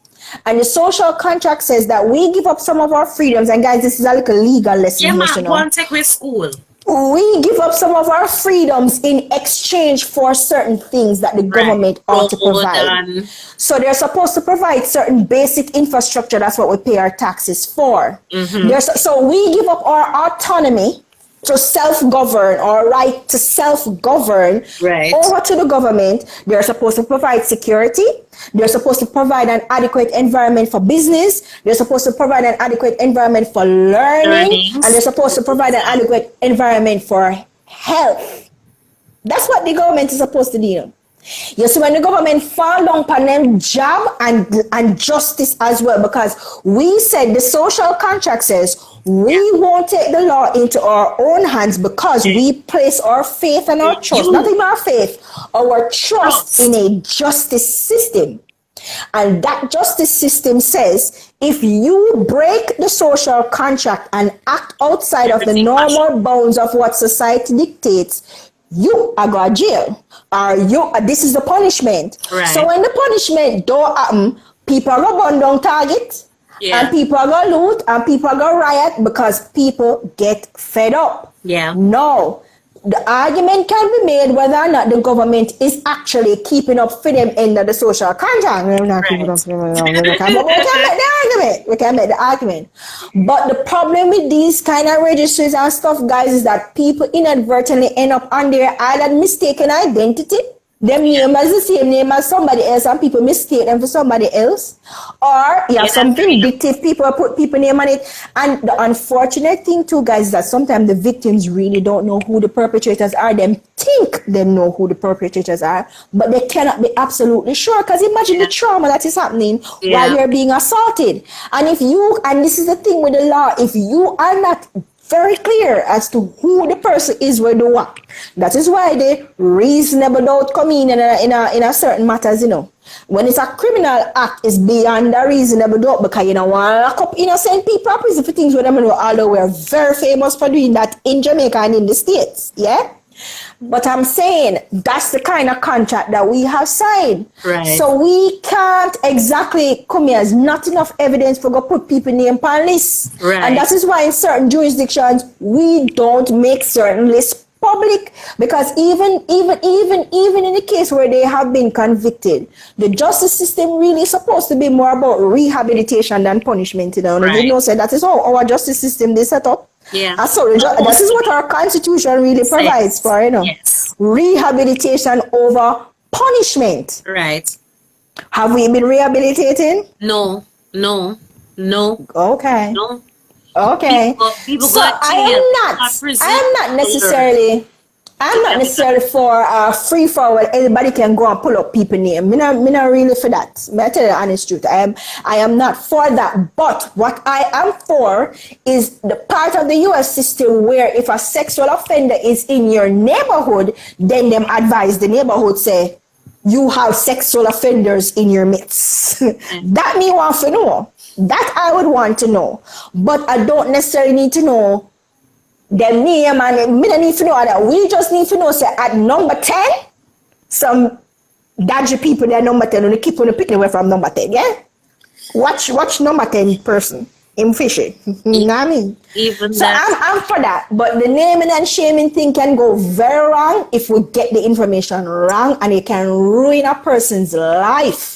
And the social contract says that we give up some of our freedoms. And guys, this is a little legal lesson. Yeah, man, go and take with school. we give up some of our freedoms in exchange for certain things that the government ought to provide. So they're supposed to provide certain basic infrastructure. That's what we pay our taxes for. So we give up our autonomy to self-govern or right to self-govern over to the government. They're supposed to provide security. They're supposed to provide an adequate environment for business. They're supposed to provide an adequate environment for learning. And they're supposed to provide an adequate environment for health. That's what the government is supposed to do. You see, when the government fall down upon them job and justice as well, because we said the social contract says we won't take the law into our own hands because we place our faith and our trust, not even our faith, our trust in a justice system. And that justice system says if you break the social contract and act outside of the normal bounds of what society dictates, you are going to jail. This is the punishment. So when the punishment don't happen, people are going to burn down Target, and people are going to loot, and people are going to riot because people get fed up. No. The argument can be made whether or not the government is actually keeping up for them end of the social contract. We can make the argument. But the problem with these kind of registries and stuff, guys, is that people inadvertently end up on their either mistaken identity. Them name as the same name as somebody else, and people mistake them for somebody else. Or you have some vindictive people put people name on it. And the unfortunate thing too, guys, is that sometimes the victims really don't know who the perpetrators are. Them think they know who the perpetrators are, but they cannot be absolutely sure. Because imagine the trauma that is happening while you're being assaulted. And this is the thing with the law, if you are not very clear as to who the person is with the what. That is why the reasonable doubt come in a certain matters, you know. When it's a criminal act, it's beyond a reasonable doubt because you know want to lock up innocent people in prison for things where them know, although we're very famous for doing that in Jamaica and in the States. Yeah? But I'm saying that's the kind of contract that we have signed. So we can't exactly come here as not enough evidence for go put people name on lists. And that is why in certain jurisdictions we don't make certain lists public, because even in the case where they have been convicted, the justice system really is supposed to be more about rehabilitation than punishment. You know, you know, so that is how our justice system is set up. So this is what our constitution really provides for, you know, rehabilitation over punishment. Have we been rehabilitating? No. Okay. No. Okay. People so I am not necessarily for free forward. Anybody can go and pull up people name. Me not really for that. I tell you the honest truth. I am not for that. But what I am for is the part of the US system where if a sexual offender is in your neighborhood, then them advise the neighborhood say you have sexual offenders in your midst. That me want to know. That I would want to know. But I don't necessarily need to know their name, and we don't need to know that. We just need to know, say, at number 10, some dodgy people there, number 10, and they keep on picking away from number 10, yeah? Watch number 10 person in fishing. You know what I mean? So I'm for that. But the naming and shaming thing can go very wrong if we get the information wrong, and it can ruin a person's life.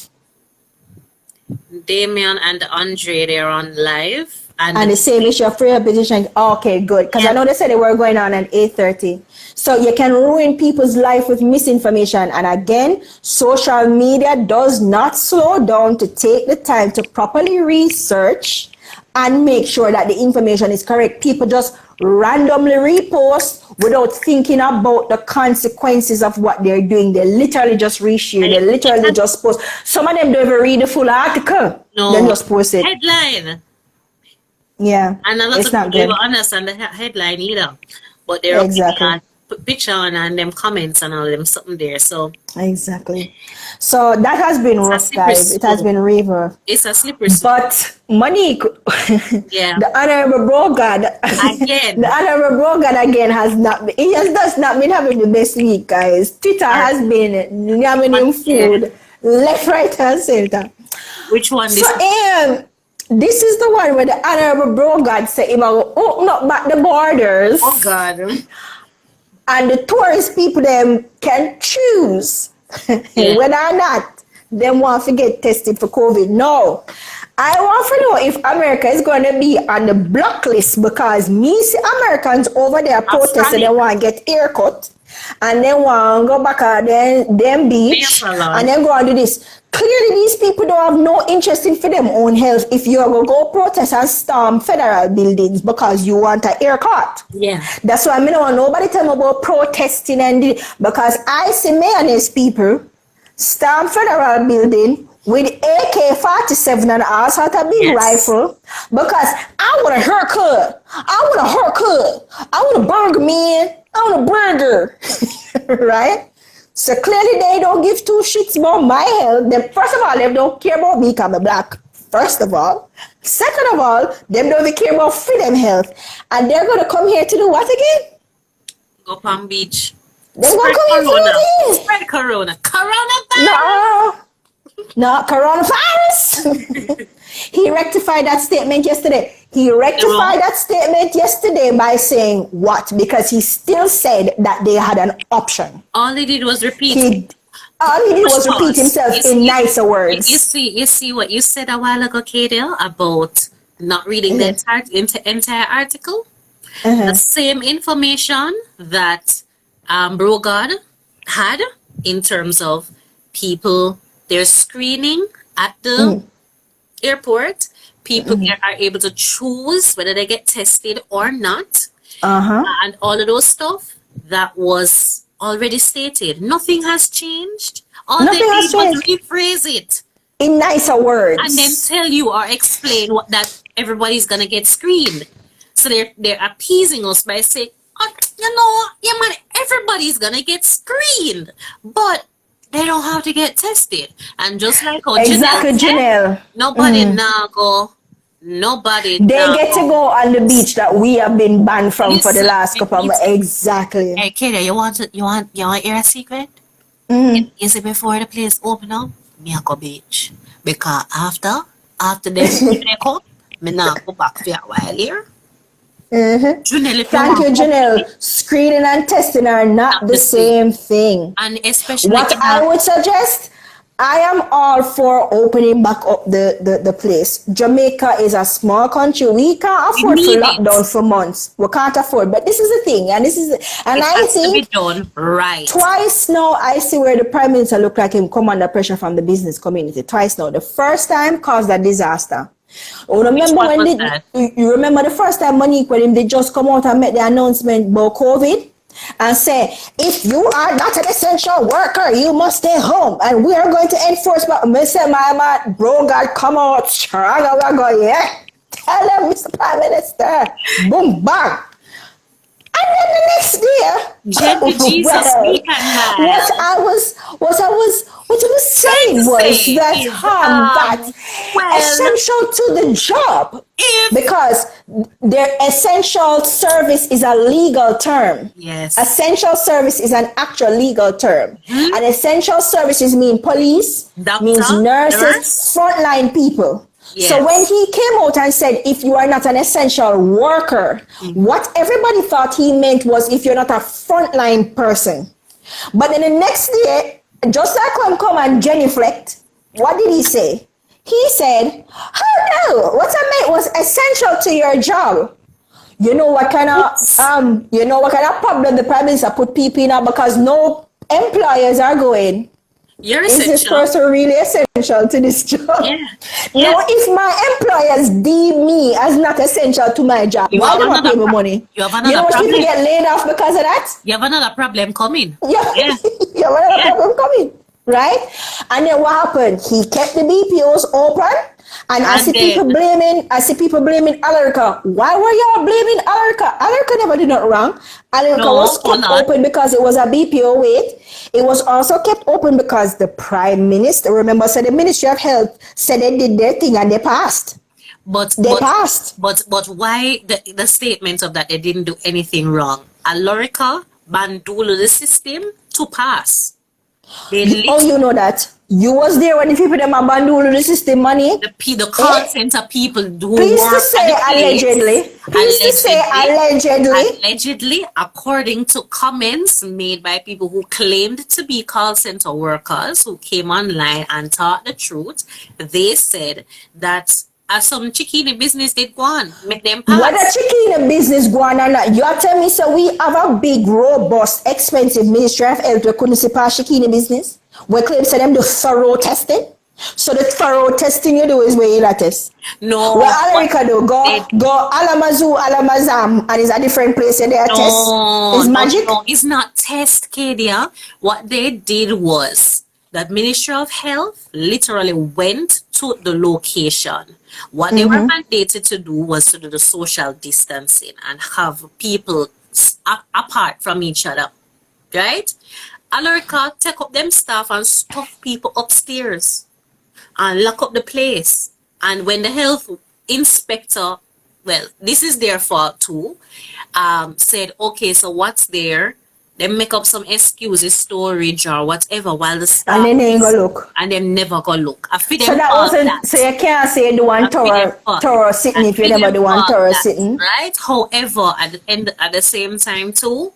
Damien and Andre, they're on live. And the same issue of rehabilitation. Okay, good. Because I know they said they were going on at 8:30. So you can ruin people's life with misinformation. And again, social media does not slow down to take the time to properly research and make sure that the information is correct. People just randomly repost without thinking about the consequences of what they're doing. They literally just reshare. They literally just post. Some of them don't even read the full article. No. Then just post it. Headline. Yeah. And a lot of people don't understand the headline either. But they're put picture on and them comments and all them something there. So exactly. So that has been rough, guys. It has been river. It's a slippery slope. But Monique, the honorable Brogard again. The honorable Brogard again has not been, he has not been having the best week, guys. Twitter has been having him food left, right, and center. Which one? So This is the one where the Honorable Brogard said, "He will open up back the borders, Oh God. and the tourist people them can choose Yeah. whether or not they want to get tested for COVID." No, I want to know if America is going to be on the blacklist, because me see Americans over there protesting, they want to get haircut and they want to go back at them beach and then go and do this. Clearly, these people don't have no interest in for them own health if you're going to go protest and storm federal buildings because you want a haircut. Yeah. That's why I don't want nobody tell me about protesting because I see mayonnaise people storm federal building with AK-47 and all sort of big rifle because I want a haircut. I want a haircut. I want a burger, man. I want a burger. Right? So clearly they don't give two shits about my health. Them, first of all, they don't care about me because I'm black. First of all. Second of all, they don't even care about freedom health. And they're going to come here to do what again? Go Palm Beach. They're going to come here to do what again? Spread corona. Coronavirus. No, coronavirus. He rectified that statement yesterday. By saying what? Because he still said that they had an option. All he did was repeat. All he did was repeat himself in nicer words. You see what you said a while ago, Katie, about not reading the entire article? The same information that Brogard had in terms of people, their screening at the airport. People are able to choose whether they get tested or not. And all of those stuff that was already stated. Nothing has changed. All they did was rephrase it in nicer words. And then tell you or explain that everybody's going to get screened. So they're appeasing us by saying, oh, man, everybody's going to get screened. But they don't have to get tested. And just like how Janelle, nobody now go. Nobody. They get to go on the beach that we have been banned from for the last couple of months. Exactly. Hey, Katie, you want to hear a secret? Is it before the place open up? Me go beach because after they break up, me now go back for a while here. Thank you, Janelle. Screening and testing are not the same thing. And especially what I would suggest, I am all for opening back up the place. Jamaica is a small country. We can't afford to lock down for months. We can't afford. But this is the thing, and I think to be done right. Twice now I see where the Prime Minister look like him come under pressure from the business community. Twice now. The first time caused a disaster. Oh, remember you remember the first time Monique when they just come out and make the announcement about COVID and say, if you are not an essential worker, you must stay home and we are going to enforce. But Mr. Mama, bro, God, come out strong. We're going, yeah. Tell them, Mr. Prime Minister. Boom, bang. And then the next day, what I was saying was that essential to the job, because their essential service is a legal term. Yes. Essential service is an actual legal term. And essential services mean police, means nurses, frontline people. Yes. So when he came out and said, if you are not an essential worker, what everybody thought he meant was if you're not a frontline person. But then the next day, just like when come and genuflect, what did he say? He said, oh no, what I meant was essential to your job. You know what kind of problem the Prime Minister put people in now, because no employers are going, you're is essential. This person really essential to this job? Yeah. Now, if my employers deem me as not essential to my job, why do I pay me money? You have another know what problem. People get laid off because of that? You have another problem coming. Yeah. You have another problem coming. Right? And then what happened? He kept the BPOs open. And I see people blaming Alarica. Why were y'all blaming Alarica? Alarica never did nothing wrong. Alarica was kept open because it was a BPO wait. It was also kept open because the Prime Minister, remember, said the Ministry of Health said they did their thing and they passed. But why the statement of that they didn't do anything wrong? Alarica banned all of the system to pass. You know that. You was there when the people them abandoned the system money. The call center people who Please to work say at the place, allegedly. Please to say allegedly. allegedly, according to comments made by people who claimed to be call center workers who came online and taught the truth, they said that some chicken business did go on, make them pass. What a chicken business go on or not? You are telling me so we have a big, robust, expensive Ministry of Health we couldn't see past chicken business? We claim to them do thorough testing. So the thorough testing you do is where you test. No. What America do? Go Alamazam, and it's a different place and they are test. It's magic. No, it's not test, Kadia. What they did was that Ministry of Health literally went to the location. What they were mandated to do was to do the social distancing and have people apart from each other, right? Alarica take up them staff and stuff people upstairs and lock up the place. And when the health inspector, well, this is their fault too, said, okay, so what's there? They make up some excuses, storage or whatever, while the staff and then they ain't go look. And them never go look. I feel so that wasn't that. So you can't say the one thorough sitting if you never do one thorough sitting. Right? However, at the same time too,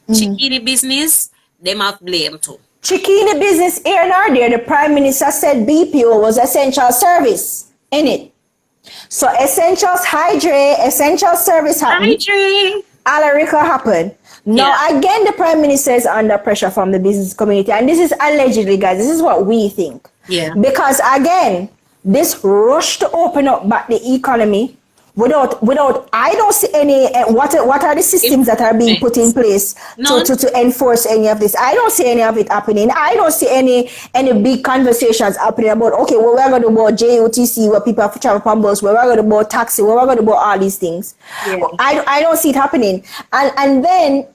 chickini business, they must blame too. Chickini business here and there, the Prime Minister said BPO was essential service, in it. So essentials, essential service happened. Alarica happened. Now, again, the Prime Minister is under pressure from the business community. And this is allegedly, guys, this is what we think. Yeah. Because, again, this rush to open up back the economy without I don't see any, what are the systems that are being put in place to enforce any of this? I don't see any of it happening. I don't see any big conversations happening about, okay, well, we're going to do about JOTC, where people have to travel from bus, we're going to do about taxi, we're going to do about all these things. Yeah. I don't see it happening. And then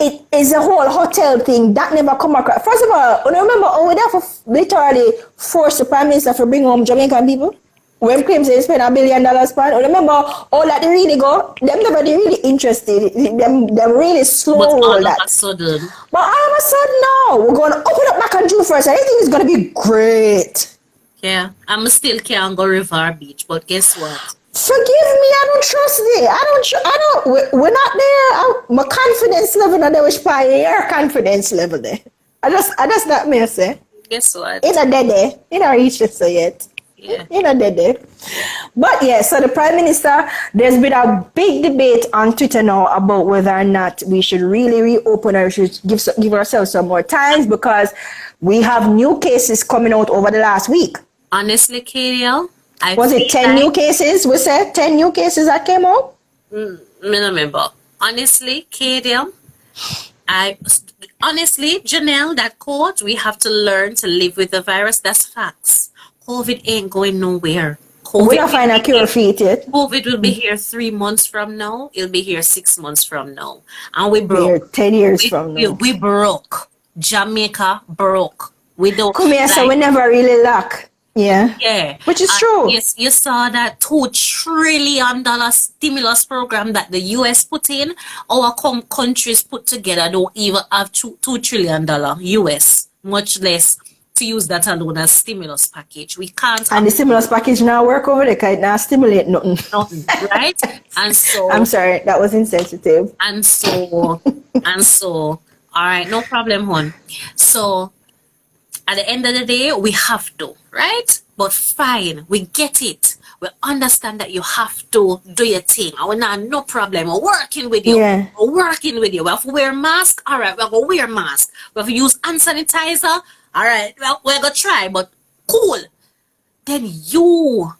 it is a whole hotel thing that never come across. First of all, I remember we there for literally force the Prime Minister to bring home Jamaican people. When claims they spend $1 billion per, remember all that they really go, them never they really interested, them really slow. But all that. Of a sudden. But all of a sudden now, we're going to open up back on June 1st and everything is going to be great. Yeah, I'm still can't go River Beach, but guess what? Forgive me, I don't trust it. We're not there. My confidence level not there, which part your confidence level there. I just not me say. Guess what? It's not there. You don't reach it so yet. Yeah. You know, but yeah, so the Prime Minister, there's been a big debate on Twitter now about whether or not we should really reopen or should give ourselves some more time because we have new cases coming out over the last week. Honestly, KDL, was it 10 new cases? We said 10 new cases that came out? I remember. Honestly, KDL, honestly, Janelle, that quote, we have to learn to live with the virus. That's facts. COVID ain't going nowhere. We don't find a cure for it yet. COVID will be here 3 months from now. It'll be here 6 months from now. And we broke. Here 10 years from now. We broke. Jamaica broke. We don't. Come here, so we never really lack. Yeah. Yeah. Which is true. Yes, you saw that $2 trillion stimulus program that the US put in. Our countries put together don't even have $2 trillion US, much less to use that alone as stimulus package. We can't. And the stimulus package now work over there because it now stimulate nothing. Nothing, right? And so I'm sorry, that was insensitive. And so, all right, no problem, hon. So at the end of the day, we have to, right? But fine, we get it. We understand that you have to do your thing. And we're not, no problem. We're working with you. Yeah. We're working with you. We have to wear mask. All right, we're going to wear mask. We have to use hand sanitizer. All right, well, we're going to try, but cool. Then you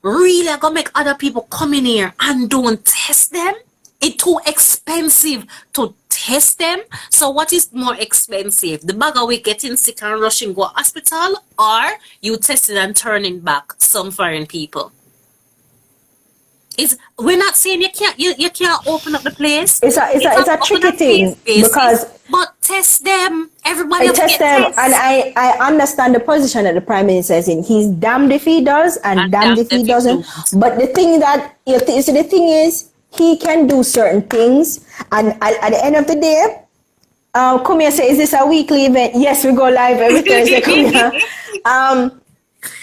really are going to make other people come in here and don't test them? It's too expensive to test them. So what is more expensive? The bag of we getting sick and rushing go hospital, or you testing and turning back some foreign people? We're not saying you can't open up the place. It's a tricky thing because but test them. Everybody test them, and I understand the position that the Prime Minister is in. He's damned if he does and damned if he doesn't. But the thing that the thing is, he can do certain things, and at the end of the day, Kumia say, is this a weekly event? Yes, we go live every Thursday, Kumia.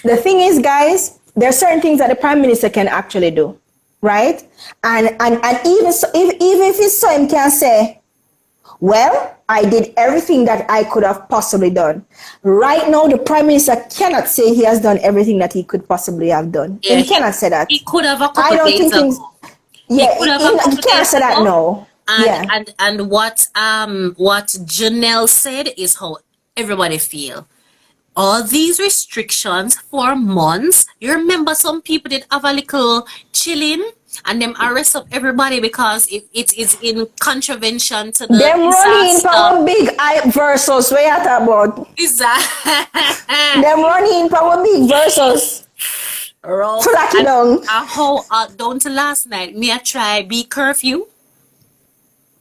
The thing is, guys, there are certain things that the Prime Minister can actually do, right? And even so, even if it's so, him can say, well, I did everything that I could have possibly done. Right now, the Prime Minister cannot say he has done everything that he could possibly have done. Yeah, he cannot say that. He could have a couple I don't days think ago. things. Yeah, he can't say that. No. And what Janelle said is how everybody feel. All these restrictions for months. You remember some people did have a little chilling and them arrest up everybody because it is in contravention to the them running for big I versus where you talk about. Exactly. Them running for big versus. Flat it down. How down to last night, me I try be curfew.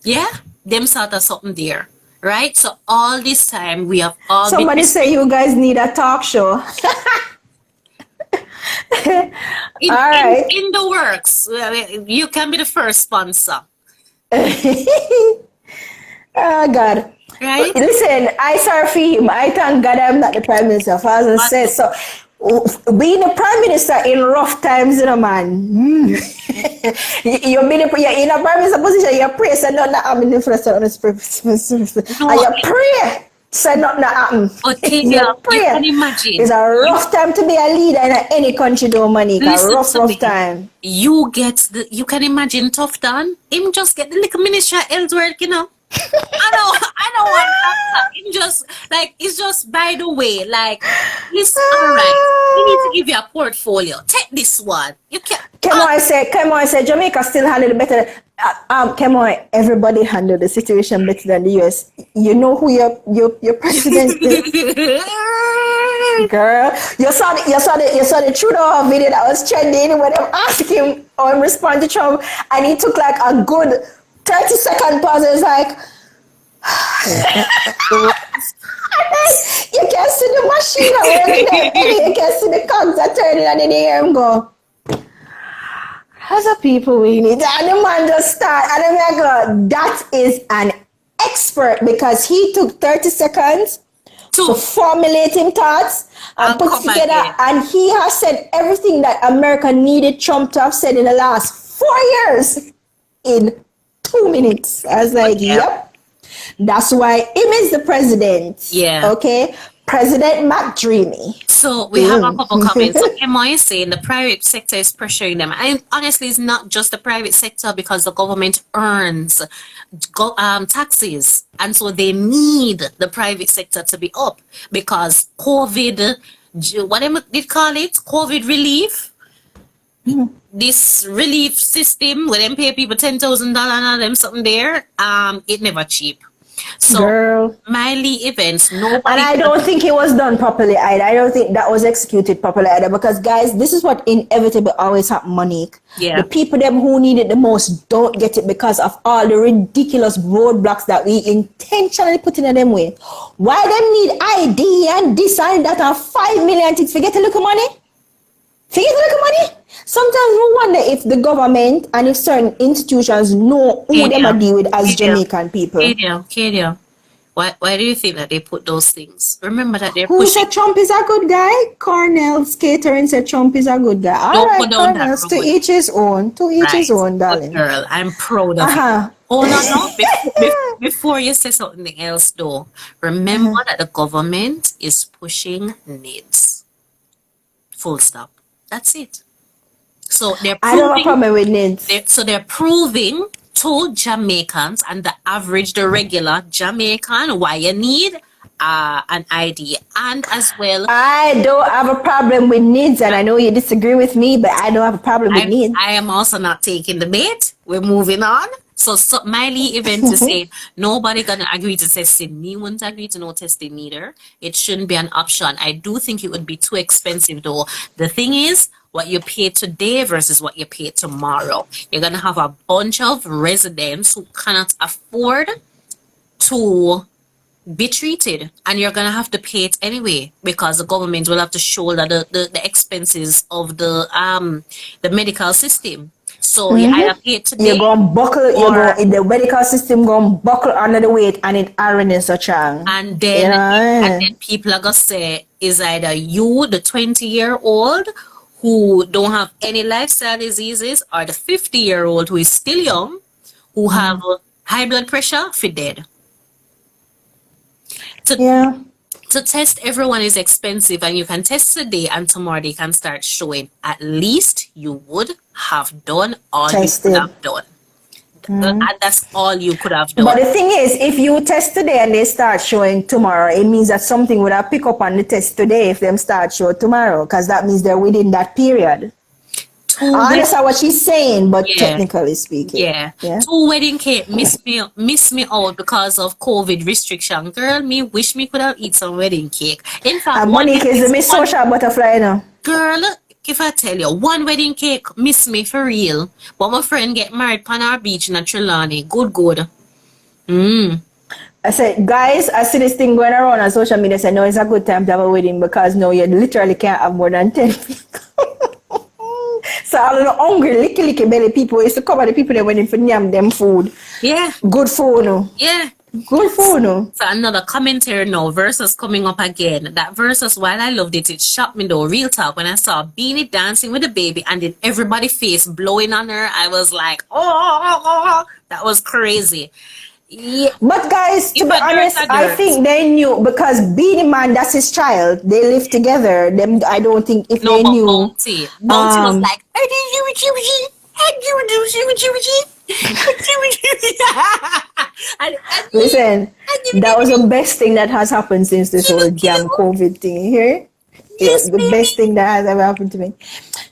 Yeah, them sort of something there, right? So all this time we have all. Somebody say you guys need a talk show. In the works. You can be the first sponsor. Oh God. Right? Listen, I sorry for him. I thank God I'm not the Prime Minister. Father says so. Being the Prime Minister in rough times, you know, man. You're in a Prime Minister position, you pray, so nothing happen in the first and you pray, so nothing happen. Okay, you can imagine. It's a rough time to be a leader in any country, though, Monique. A rough time. You can imagine Tough Dan. Him just get the little minister elsewhere, you know. I don't want that. It's just by the way, like, listen, all right, we need to give you a portfolio. Take this one. You can't. Come on, say, Jamaica still handled it better. Come on, everybody handled the situation better than the US. You know who your president is? Girl, you saw the Trudeau video that was trending when they asked him or respond to Trump, and he took like a good 30-second pause. It's like you can see the machine running there, you can see the cogs are turning, and then you hear him go, how's the people we need? And the man just start, and then I go, that is an expert, because he took 30 seconds to formulating thoughts and put it together, and he has said everything that America needed Trump to have said in the last 4 years in 2 minutes. I was like, yep. That's why him is the president. Yeah. Okay. President McDreamy. So we have a couple comments. So Emma is saying the private sector is pressuring them. And honestly, it's not just the private sector, because the government earns taxes. And so they need the private sector to be up, because COVID, whatever they call it, COVID relief. This relief system where them pay people $10,000 and them something there, it never cheap. So Girl. Miley events, nobody. And I don't think it was done properly either. I don't think that was executed properly either, because guys, this is what inevitably always happen, Monique. Yeah. The people them who need it the most don't get it because of all the ridiculous roadblocks that we intentionally put in them way. Why them need ID and this and that and 5 million things? Forget to look at money. Sometimes we wonder if the government and if certain institutions know who them are deal with as Jamaican people. Kadia, why do you think that they put those things? Remember that they're Who pushing. said Trump is a good guy? Cornell's catering said Trump is a good guy. All right, Cornell's, to each his own. To each his own, darling. Girl, I'm proud of you. Oh, no. Before you say something else, though, remember that the government is pushing needs. Full stop. That's it. So they're proving, I don't have a problem with needs. They're proving to Jamaicans and the average, the regular Jamaican, why you need an ID. And as well, I don't have a problem with needs, and I know you disagree with me, but I don't have a problem with needs. I am also not taking the bait. We're moving on. So Miley event is saying nobody gonna agree to testing. Me won't agree to no testing either. It shouldn't be an option. I do think it would be too expensive though. The thing is, what you pay today versus what you pay tomorrow. You're gonna have a bunch of residents who cannot afford to be treated, and you're gonna have to pay it anyway, because the government will have to shoulder the expenses of the medical system. So you either pay it You're today going to buckle, you're or going, the medical system going to buckle under the weight and it iron is such a, and you then know. people are gonna say is either you, the 20-year-old who don't have any lifestyle diseases, or the 50-year-old who is still young, who have high blood pressure, for dead. To Yeah. to test everyone is expensive, and you can test today and tomorrow they can start showing. At least you would have done all you could Tested. have done. And that's all you could have But done. the thing is, if you test today and they start showing tomorrow, it means that something would have pick up on the test today if them start show tomorrow, because that means they're within that period. I understand what she's saying, but Yeah. technically speaking, Yeah. yeah. 2 wedding cake miss me out because of COVID restriction. Girl, me wish me could have eat some wedding cake. In fact, Monique is the Miss Social Butterfly now. girl, if I tell you, one wedding cake miss me for real. But my friend get married on our beach in Trelawney. Good. I said, guys, I see this thing going around on social media. I said, no, it's a good time to have a wedding because no, you literally can't have more than 10 people. So all of the hungry, licky belly people used to cover the people that went in for them food. Yeah. Good food, no. Yeah. Good food, no. So another commentary now, versus coming up again. That versus, while I loved it, it shocked me though. Real talk, when I saw Beanie dancing with the baby and then everybody face blowing on her, I was like, oh, that was crazy. Yeah. But guys, to be honest, I think they knew because Beanie Man, that's his child. They live together. Them, I don't think if No, they but knew. Bounty was like, listen, that was the best thing that has happened since this whole damn COVID thing here. Yes, The best thing that has ever happened to me.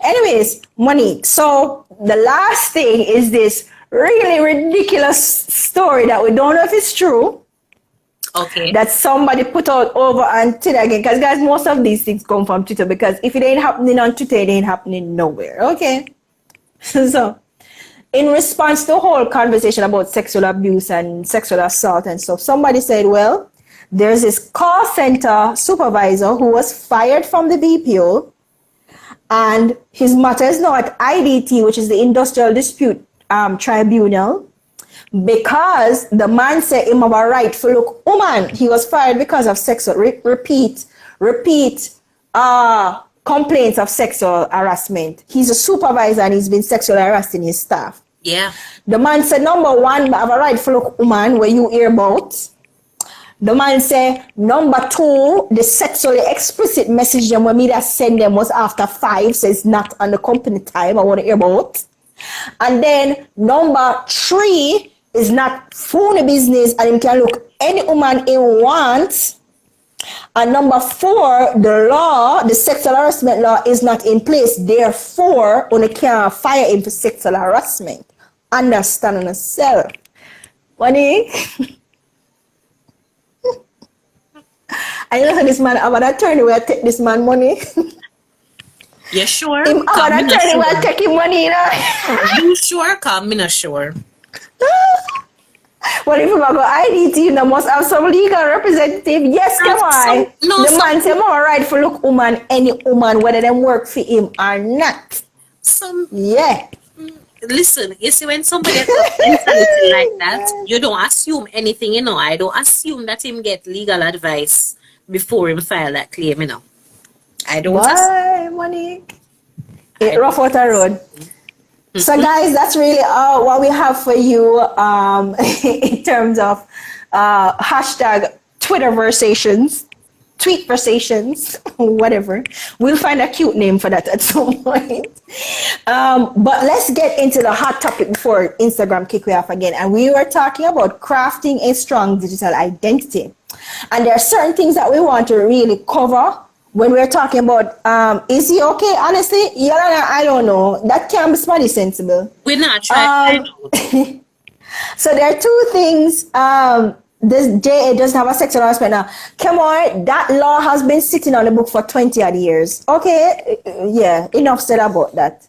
Anyways, Monique, so the last thing is this really ridiculous story that we don't know if it's true. Okay. That somebody put out over on Twitter again. Because guys, most of these things come from Twitter because if it ain't happening on Twitter, it ain't happening nowhere. Okay. So in response to the whole conversation about sexual abuse and sexual assault and stuff, somebody said, well, there's this call center supervisor who was fired from the BPO and his matter is now at IDT, which is the Industrial Dispute Tribunal, because the man said him have a right to look woman. He was fired because of sexual repeat complaints of sexual harassment. He's a supervisor and he's been sexually harassing his staff. Yeah. The man said, number one, I have a right to look woman where you hear about. The man said, number two, the sexually explicit message them when me that send them was after 5, so it's not on the company time I want to hear about. And then number 3 is not phone business and you can look any woman he wants. And number 4, the law, the sexual harassment law is not in place. Therefore, you can't fire him for sexual harassment. Understand on yourself. Money. I know this man, I'm gonna turn away and take this man money. You sure? I'm gonna turn away and take him money, you know. You sure? Come, me not sure. Well, if you go IDT, you know, must have some legal representative. Yes, come on. The man say more right for look woman, any woman, whether them work for him or not. Yeah. Listen, you see, when somebody has mentality like that, you don't assume anything, you know. I don't assume that him get legal advice before him file that claim, you know. I don't assume. Money. It rough out the road. So guys, that's really what we have for you in terms of hashtag Twitter versations, tweet versations, whatever. We'll find a cute name for that at some point. But let's get into the hot topic before Instagram kick me off again. And we were talking about crafting a strong digital identity. And there are certain things that we want to really cover when we're talking about, is he okay? Honestly, Yolanda, I don't know. That can't be somebody sensible. We're not trying. So there are 2 things. This JA doesn't have a sexual harassment now. Come on, that law has been sitting on the book for 20 odd years. Okay, yeah, enough said about that.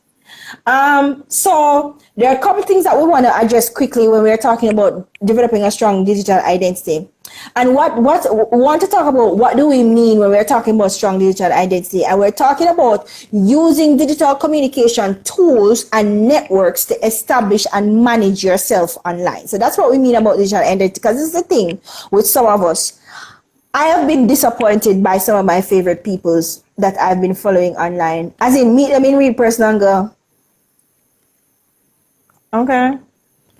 So there are a couple things that we want to address quickly when we're talking about developing a strong digital identity. And what we want to talk about, what do we mean when we're talking about strong digital identity? And we're talking about using digital communication tools and networks to establish and manage yourself online. So that's what we mean about digital identity, because this is the thing with some of us. I have been disappointed by some of my favorite peoples that I've been following online. As in, meet them in real person and go, okay,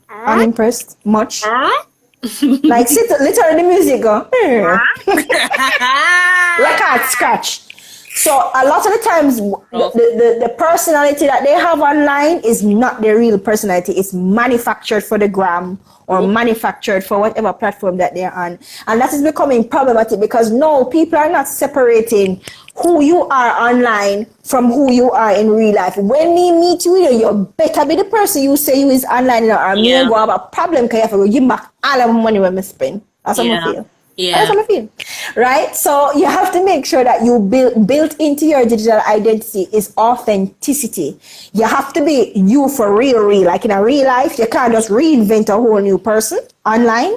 unimpressed much. Like sit literally the music go record scratch. So a lot of the times the personality that they have online is not their real personality. It's manufactured for the gram or manufactured for whatever platform that they're on. And that is becoming problematic because no, people are not separating who you are online from who you are in real life. When we meet you, you better be the person you say you is online, or me go have a problem because you have to give back all of the money when I spend. That's how I feel. Yeah. That's how I feel. Right? So you have to make sure that you built into your digital identity is authenticity. You have to be you for real. Like in a real life, you can't just reinvent a whole new person online.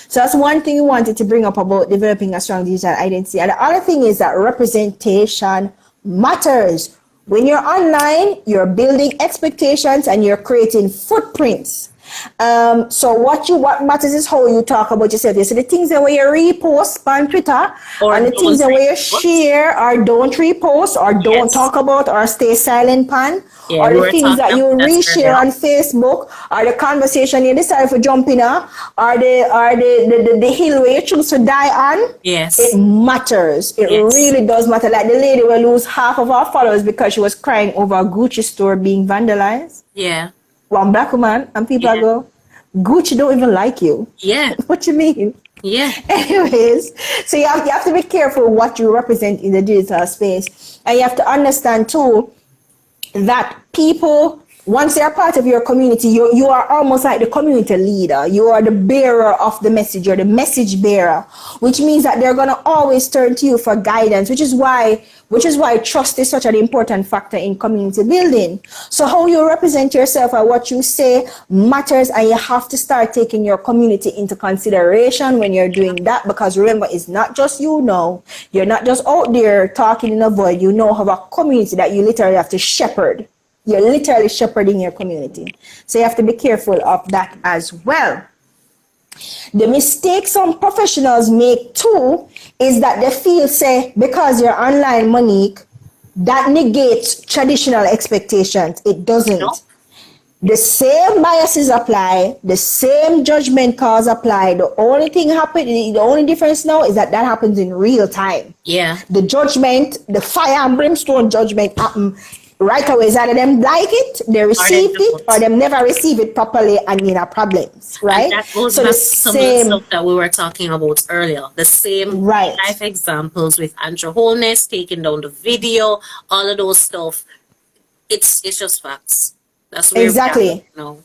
So that's one thing we wanted to bring up about developing a strong digital identity. And the other thing is that representation matters. When you're online, you're building expectations and you're creating footprints. So what matters is how you talk about yourself. You see the things that where you repost on Twitter, Or and the things that where you share or don't repost or don't talk about or stay silent on, or the things that you reshare on Facebook, or the conversation you decide to jump in or the hill where you choose to die on. Yes. It matters. It really does matter. Like the lady will lose half of her followers because she was crying over a Gucci store being vandalized. Yeah. One black woman, and people go, Gucci don't even like you. Yeah. What you mean? Yeah. Anyways, so you have to be careful what you represent in the digital space. And you have to understand too that people, once they're part of your community, you are almost like the community leader. You are the bearer of the message. You're the message bearer, which means that they're going to always turn to you for guidance, which is why trust is such an important factor in community building. So how you represent yourself and what you say matters, and you have to start taking your community into consideration when you're doing that, because remember, it's not just you now. You're not just out there talking in a void. You now have a community that you literally have to shepherd. You're literally shepherding your community. So you have to be careful of that as well. The mistake some professionals make too is that they feel, say, because you're online, Monique, that negates traditional expectations. It doesn't. No. The same biases apply, the same judgment calls apply. The only difference now is that happens in real time. Yeah. The judgment, the fire and brimstone judgment happen right away. Is either them like it, they received it, or them never receive it properly and in a problems, right? And that goes back to some of the stuff that we were talking about earlier. The same life examples with Andrew Holness, taking down the video, all of those stuff. It's just facts. That's where exactly. No.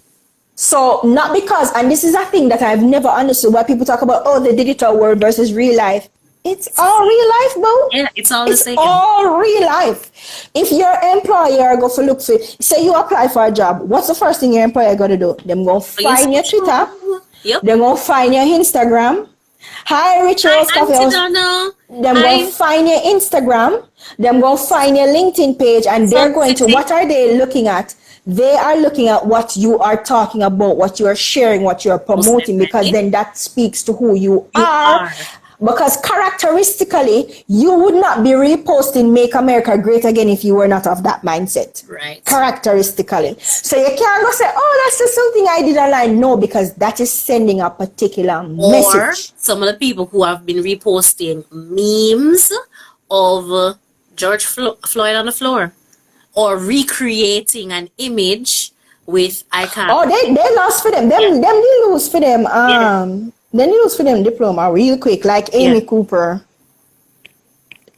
So not because, and this is a thing that I've never understood why people talk about, the digital world versus real life. It's all real life, bro. Yeah, it's all the same. It's all real life. If your employer go for look for, say you apply for a job, what's the first thing your employer gonna do? Them gonna find your Twitter. Yep. They're gonna find your Instagram. Hi, Rich Rose Coffee House. Them gonna find your Instagram. Them gonna find your LinkedIn page, and they're going to, what are they looking at? They are looking at what you are talking about, what you are sharing, what you are promoting, because then that speaks to who you are. Because characteristically, you would not be reposting Make America Great Again if you were not of that mindset. Right. Characteristically. So you can't go say, that's just something I did online. No, because that is sending a particular message. Or some of the people who have been reposting memes of George Floyd on the floor, or recreating an image with icon. Oh, they lost for them. Them they lose for them. Then use for them diploma real quick, like Amy Cooper.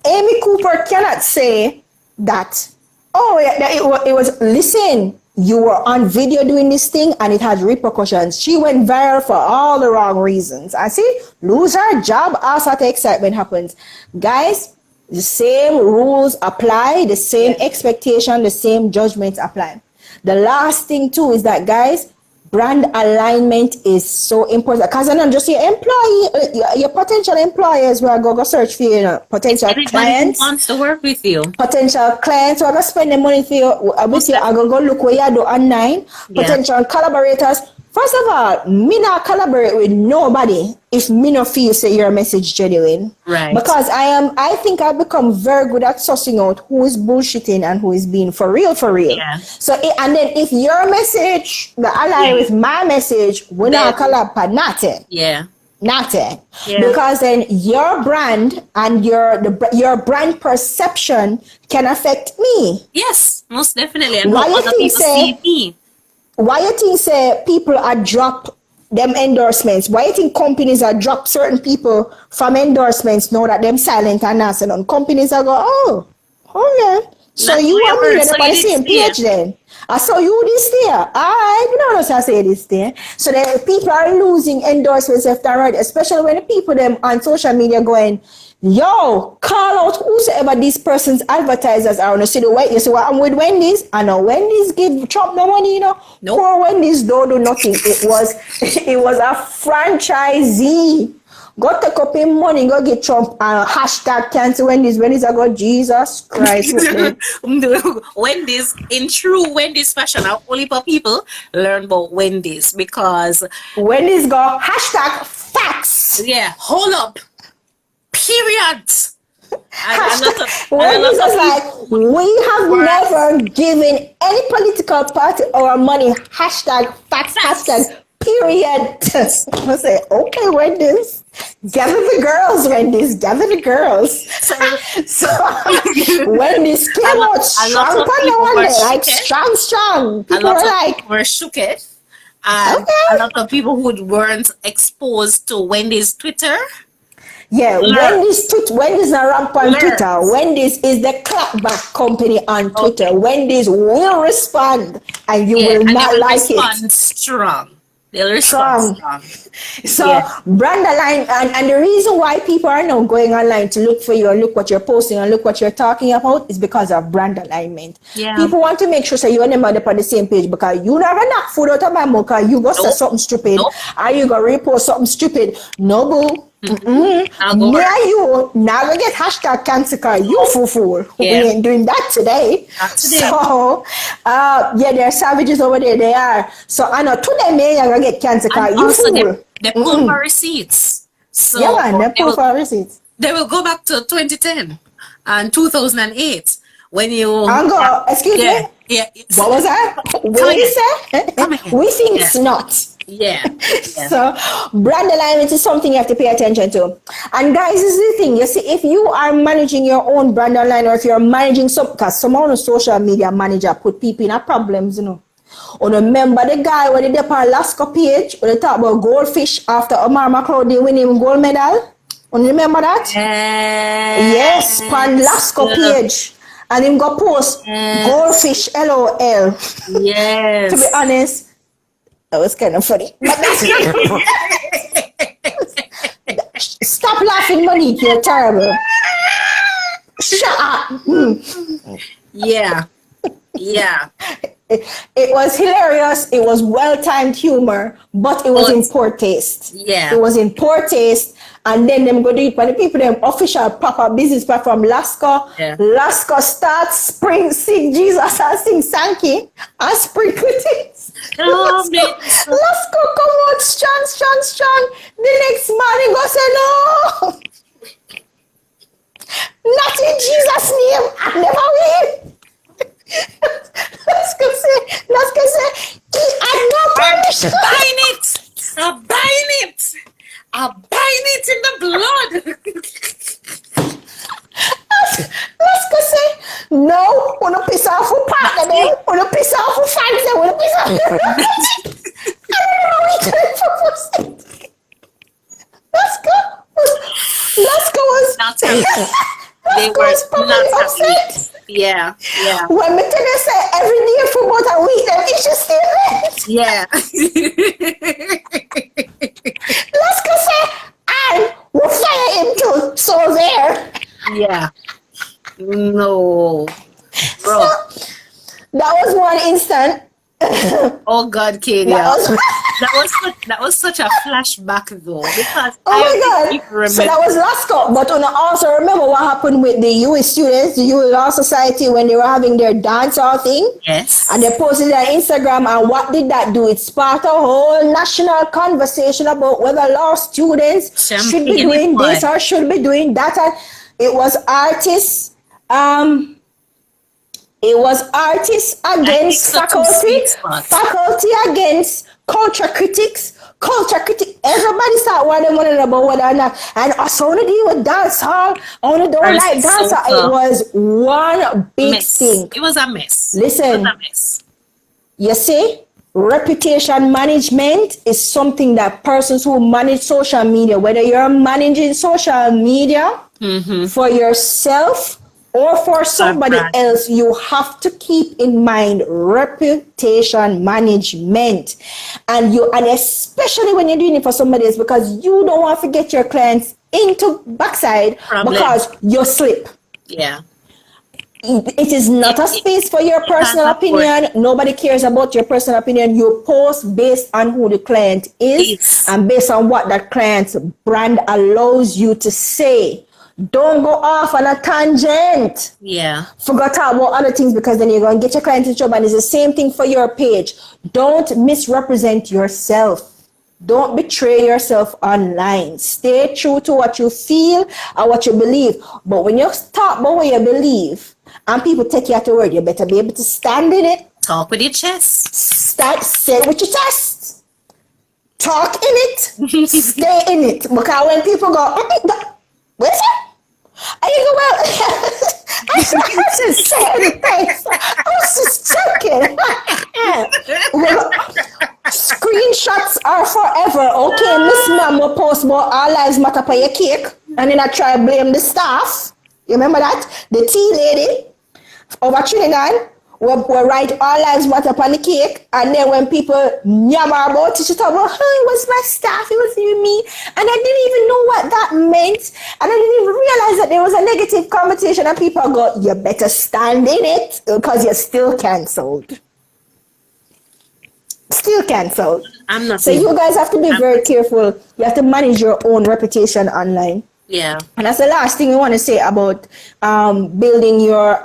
Amy Cooper cannot say that, it was, listen, you were on video doing this thing and it has repercussions. She went viral for all the wrong reasons. I see, lose her job, all sort of excitement happens. Guys, the same rules apply, the same expectation, the same judgments apply. The last thing too is that, guys, brand alignment is so important because I not just your employee, your potential employers will go search for you, potential Everybody who clients. wants to work with you. Potential clients who are going to spend the money for you, with you, are going to go look where you do online. Yeah. Potential collaborators. First of all, me not collaborate with nobody if me not feel say your message genuine. Right. Because I think I've become very good at sussing out who is bullshitting and who is being for real. Yeah. So, and then if your message that align with my message, we not collab for nothing. Yeah. Nothing. Yeah. Because then your brand and your brand perception can affect me. Yes, most definitely. And Why how you other think people see me. Why you think say people are drop them endorsements? Why you think companies are drop certain people from endorsements now that them silent and not saying on? Companies are go, oh yeah. So That's you what I want me heard. to So on the you same did page then? I saw you this year. I know what I say this day. So the people are losing endorsements left and right, especially when the people them on social media going, yo, call out whosoever these person's advertisers are. You see the way you say, well, I'm with Wendy's. I know Wendy's give Trump no money, Nope. Poor Wendy's don't do nothing. It was a franchisee. Go take up him money, go get Trump and hashtag cancel Wendy's. Wendy's I go, Jesus Christ. Wendy's, in true Wendy's fashion, how only for people learn about Wendy's because Wendy's go hashtag facts. yeah, hold up. Period. Wendy's is like, we have never given any political party our money. Hashtag facts. Hashtag period. I say, okay, Wendy's. Gather the girls, Wendy's. Gather the girls. So Wendy's came out strong on the one day. Like strong. People were like, we're shook it. And a lot of people who weren't exposed to Wendy's Twitter. Yeah, Wendy's not ramp on Twitter. Wendy's is the clapback company on Twitter. Wendy's will respond and you will not like it. Strong. They'll respond strong. So brand align and the reason why people are now going online to look for you and look what you're posting and look what you're talking about is because of brand alignment. Yeah. People want to make sure you and them are on the same page because you never knock food out of my mouth because you go say something stupid or you go repost something stupid. No boo. Me and you now we get hashtag cancer car. You fool. We ain't doing that today. So there are savages over there. They are. So I know today me I'm gonna get cancer car. You fool. They pull for receipts. So they pull for receipts. They will go back to 2010 and 2008 when you excuse me? Yeah. What was that? What did you say? We think it's not. Yeah. So brand alignment is something you have to pay attention to. And guys, this is the thing. You see, if you are managing your own brand online or if you're managing because some on a social media manager put people in a problems, Or remember the guy when they did on Alaska page when they talk about goldfish after Omar McCloud winning him gold medal? You remember that? Yes, on Alaska page. And him go post goldfish LOL. Yes. To be honest, that was kind of funny. But stop laughing, Monique. You're terrible. Shut up. Yeah. It was hilarious. It was well-timed humor, but it was in poor taste. Yeah. It was in poor taste. And then them go do it for the people, them official proper business platform, Lasco. Yeah. Lasco starts sing Jesus and sing Sankey and sprinkle it. Lasco come out strong. The next morning go say, no. Not in Jesus' name. I never will. Let's go say, he had no permission. I'm buying it in the blood. Let's go say, no, wanna piss off who partner them, wanna piss off who fans them, wanna piss off. I don't know what we're doing for. Let's go was. They were not happy. Yeah. When me tell you say every day for about a week, them issues still there. Yeah. Let's go say, and we'll fire him too. So there. Yeah. No. Bro. So, that was one instant. Oh God, That Kadia. was That was such a flashback though, because Oh I my really God. So that remember. was last call. But I also remember what happened with the US students, the US Law Society, when they were having their dance hall thing. And they Yes. posted it on Instagram. And what did that do? It sparked a whole national conversation about whether law students should be Champagne it, doing boy. this or should be doing that. And it was artists. It was artists I think against so too, faculty, sweet spot. faculty against culture critic. Everybody start wondering about whether or not, and also want to deal with dance hall, I want to don't like Versus dance hall. It soca. was one big Mess. thing. It was a mess. It was Listen, a mess. you see, reputation management is something that persons who manage social media, whether you're managing social media Mm-hmm. for yourself or for Our somebody brand. else, you have to keep in mind reputation management. And especially when you're doing it for somebody else, because you don't want to get your clients into backside Problem. because you slip. Yeah. It is not a space for your It has personal a point. opinion. Nobody cares about your personal opinion. You post based on who the client is Is. and based on what that client's brand allows you to say. Don't go off on a tangent. Yeah. Forgot about other things, because then you're going to get your client in trouble. And it's the same thing for your page. Don't misrepresent yourself. Don't betray yourself online. Stay true to what you feel and what you believe. But when you talk about what you believe and people take you at your word, you better be able to stand in it. Talk with your chest. Say it with your chest. Talk in it. Stay in it. Because when people go, what is it? And you go, well, I should say anything. I was just joking. Well, screenshots are forever. Okay, Miss Ma'am will post about all lives matter for your cake. And then I try to blame the staff. You remember that? The tea lady over Trinidad will write all lives matter on the cake, and then when people yammer about it, she talk about, it was my staff, it was me, and I didn't even know what that meant, and I didn't even realize that there was a negative connotation, and people go, you better stand in it, because you're still cancelled. Still cancelled. I'm not So saying. you guys have to be very careful. You have to manage your own reputation online. Yeah. And that's the last thing we want to say about building your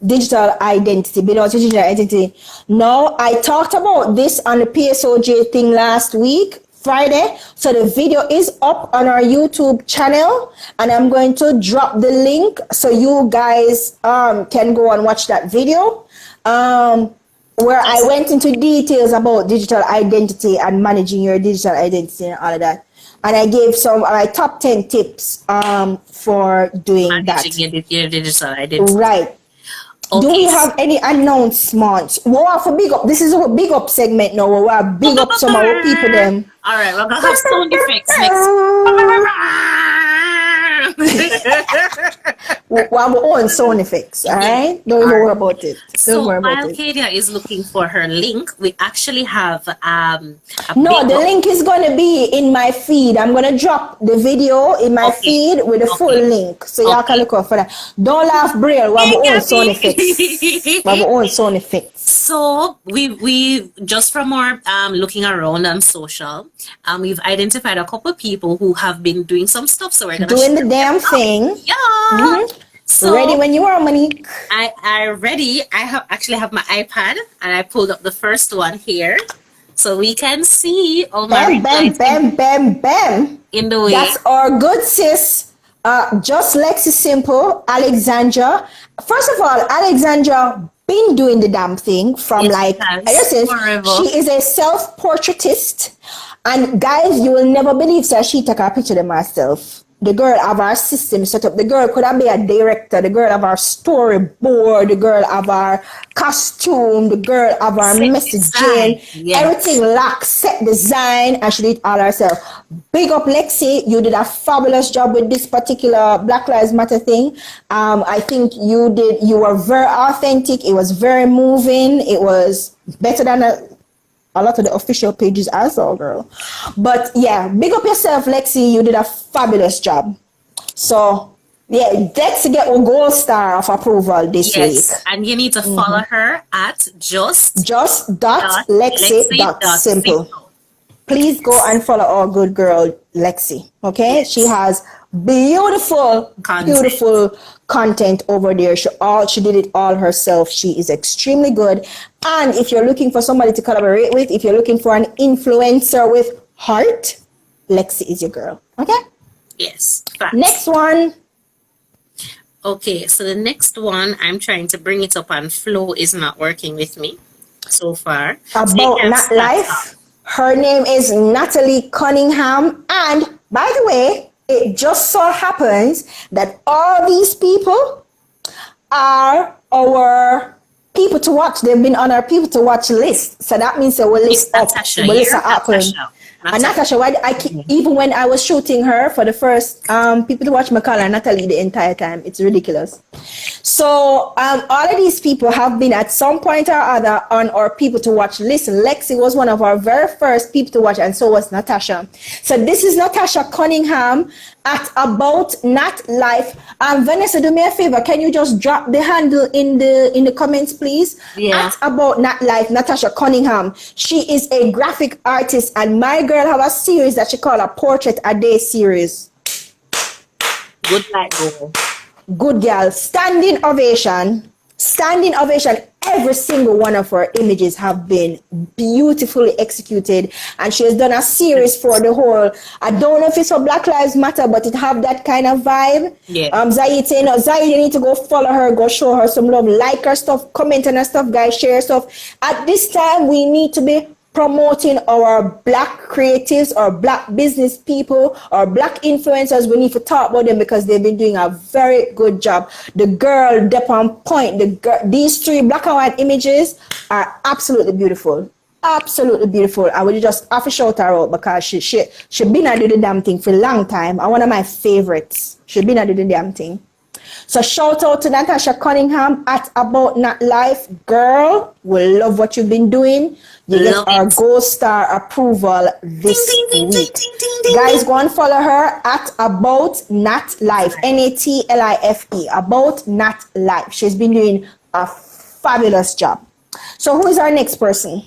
digital identity, build out your digital identity. Now, I talked about this on the PSOJ thing last week, Friday. So the video is up on our YouTube channel, and I'm going to drop the link so you guys can go and watch that video. Where I went into details about digital identity and managing your digital identity and all of that. And I gave some my top 10 tips for doing Managing that. your digital identity. Right. Do we have any announcements? We want to big up. This is a big up segment now. We want to big up some of our people them. All right, we're gonna have sound effects next. We have our own sound effects, all right? Don't even worry about it. Don't So worry about while it. Kadia is looking for her link, we actually have a No, big the up- link is going to be in my feed. I'm going to drop the video in my Okay. feed with the full Okay. link. So y'all can look out for that. Don't laugh, Braille. We have our own sound effects. We have our own sound effects. So we just from our looking around on social, we've identified a couple of people who have been doing some stuff. So we're gonna Doing the share damn them out. thing. Yeah. Mhm. So Ready when you are, Monique. I ready. I have my iPad and I pulled up the first one here, so we can see all my Bam, bam, replies bam, bam, bam. in the way. That's our good sis. Just Lexi Simple, Alexandra. First of all, Alexandra been doing the damn thing from Yes, like she has. ever since. Forever. She is a self-portraitist, and guys, you will never believe that she took a picture of herself. The girl of our system set up. The girl could have been a director. The girl of our storyboard. The girl of our costume. The girl of our Set messaging. design. Yes. Everything locked, set design, and she did all herself. Big up, Lexi. You did a fabulous job with this particular Black Lives Matter thing. I think you were very authentic. It was very moving. It was better than a lot of the official pages I saw, girl. But yeah, big up yourself, Lexi. You did a fabulous job. So Yeah, Lexi get a gold star of approval this week. Yes, and you need to follow her at Just dot Lexi dot simple. simple. Please go and follow our good girl Lexi. Okay, Yes. she has beautiful, beautiful content over there. She did it all herself. She is extremely good. And if you're looking for somebody to collaborate with, if you're looking for an influencer with heart, Lexi is your girl. Okay. Yes. Facts. Next one. Okay, so the next one, I'm trying to bring it up and Flow is not working with me so far. So you About can Nat start Life. off. Her name is Natalie Cunningham. And by the way, it just so happens that all these people are our people to watch. They've been on our people to watch list. So that means that we'll list up. Natasha, We'll list you're up. Natasha. And Natasha, why I keep, even when I was shooting her for the first people to watch, me call her Natalie the entire time. It's ridiculous. So all of these people have been at some point or other on our people to watch list. Lexi was one of our very first people to watch, and so was Natasha. So this is Natasha Cunningham at About Nat Life. Vanessa, do me a favor. Can you just drop the handle in the comments, please? Yeah. At About Nat Life, Natasha Cunningham. She is a graphic artist, and my girl have a series that she call a Portrait a Day series. Good night, girl. Good girl. Standing ovation. Standing ovation. Every single one of her images have been beautifully executed, and she has done a series for the whole. I don't know if it's for Black Lives Matter, but it have that kind of vibe. Yeah. Zaid, you need to go follow her, go show her some love, like her stuff, comment on her stuff, guys, share her stuff. At this time, we need to be promoting our Black creatives, our Black business people, our Black influencers. We need to talk about them because they've been doing a very good job. The girl, Dep on point. These three black and white images are absolutely beautiful. Absolutely beautiful. I would just have to shout her out because she been a do the damn thing for a long time. And one of my favorites. She been a do the damn thing. So shout out to Natasha Cunningham at About Nat Life. Girl, we love what you've been doing. You get our gold star approval this week. Guys, go and follow her at About Nat Life. Natlife. About Nat Life. She's been doing a fabulous job. So who is our next person?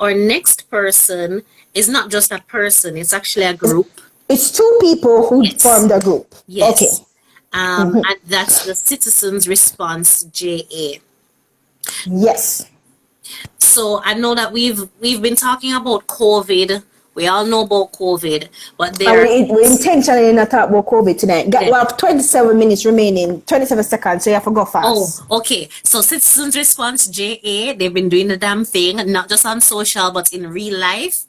Our next person is not just a person, it's actually a group. It's two people who formed a group. Yes. Okay. And that's the Citizens Response JA. Yes. So I know that we've been talking about COVID. We all know about COVID, but we intentionally not talk about COVID tonight. We have 27 minutes remaining, 27 seconds, so you have to go fast. Oh, okay. So Citizens Response JA, they've been doing the damn thing, not just on social, but in real life,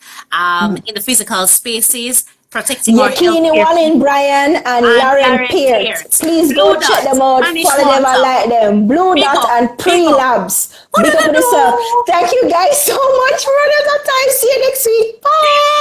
in the physical spaces, protecting our Yakini Wallen, Brian, and Lauren Peart. Please go check them out, follow them and like them. Blue Dot and Pre-Labs. Big up on yourself. Thank you guys so much for another time. See you next week. Bye.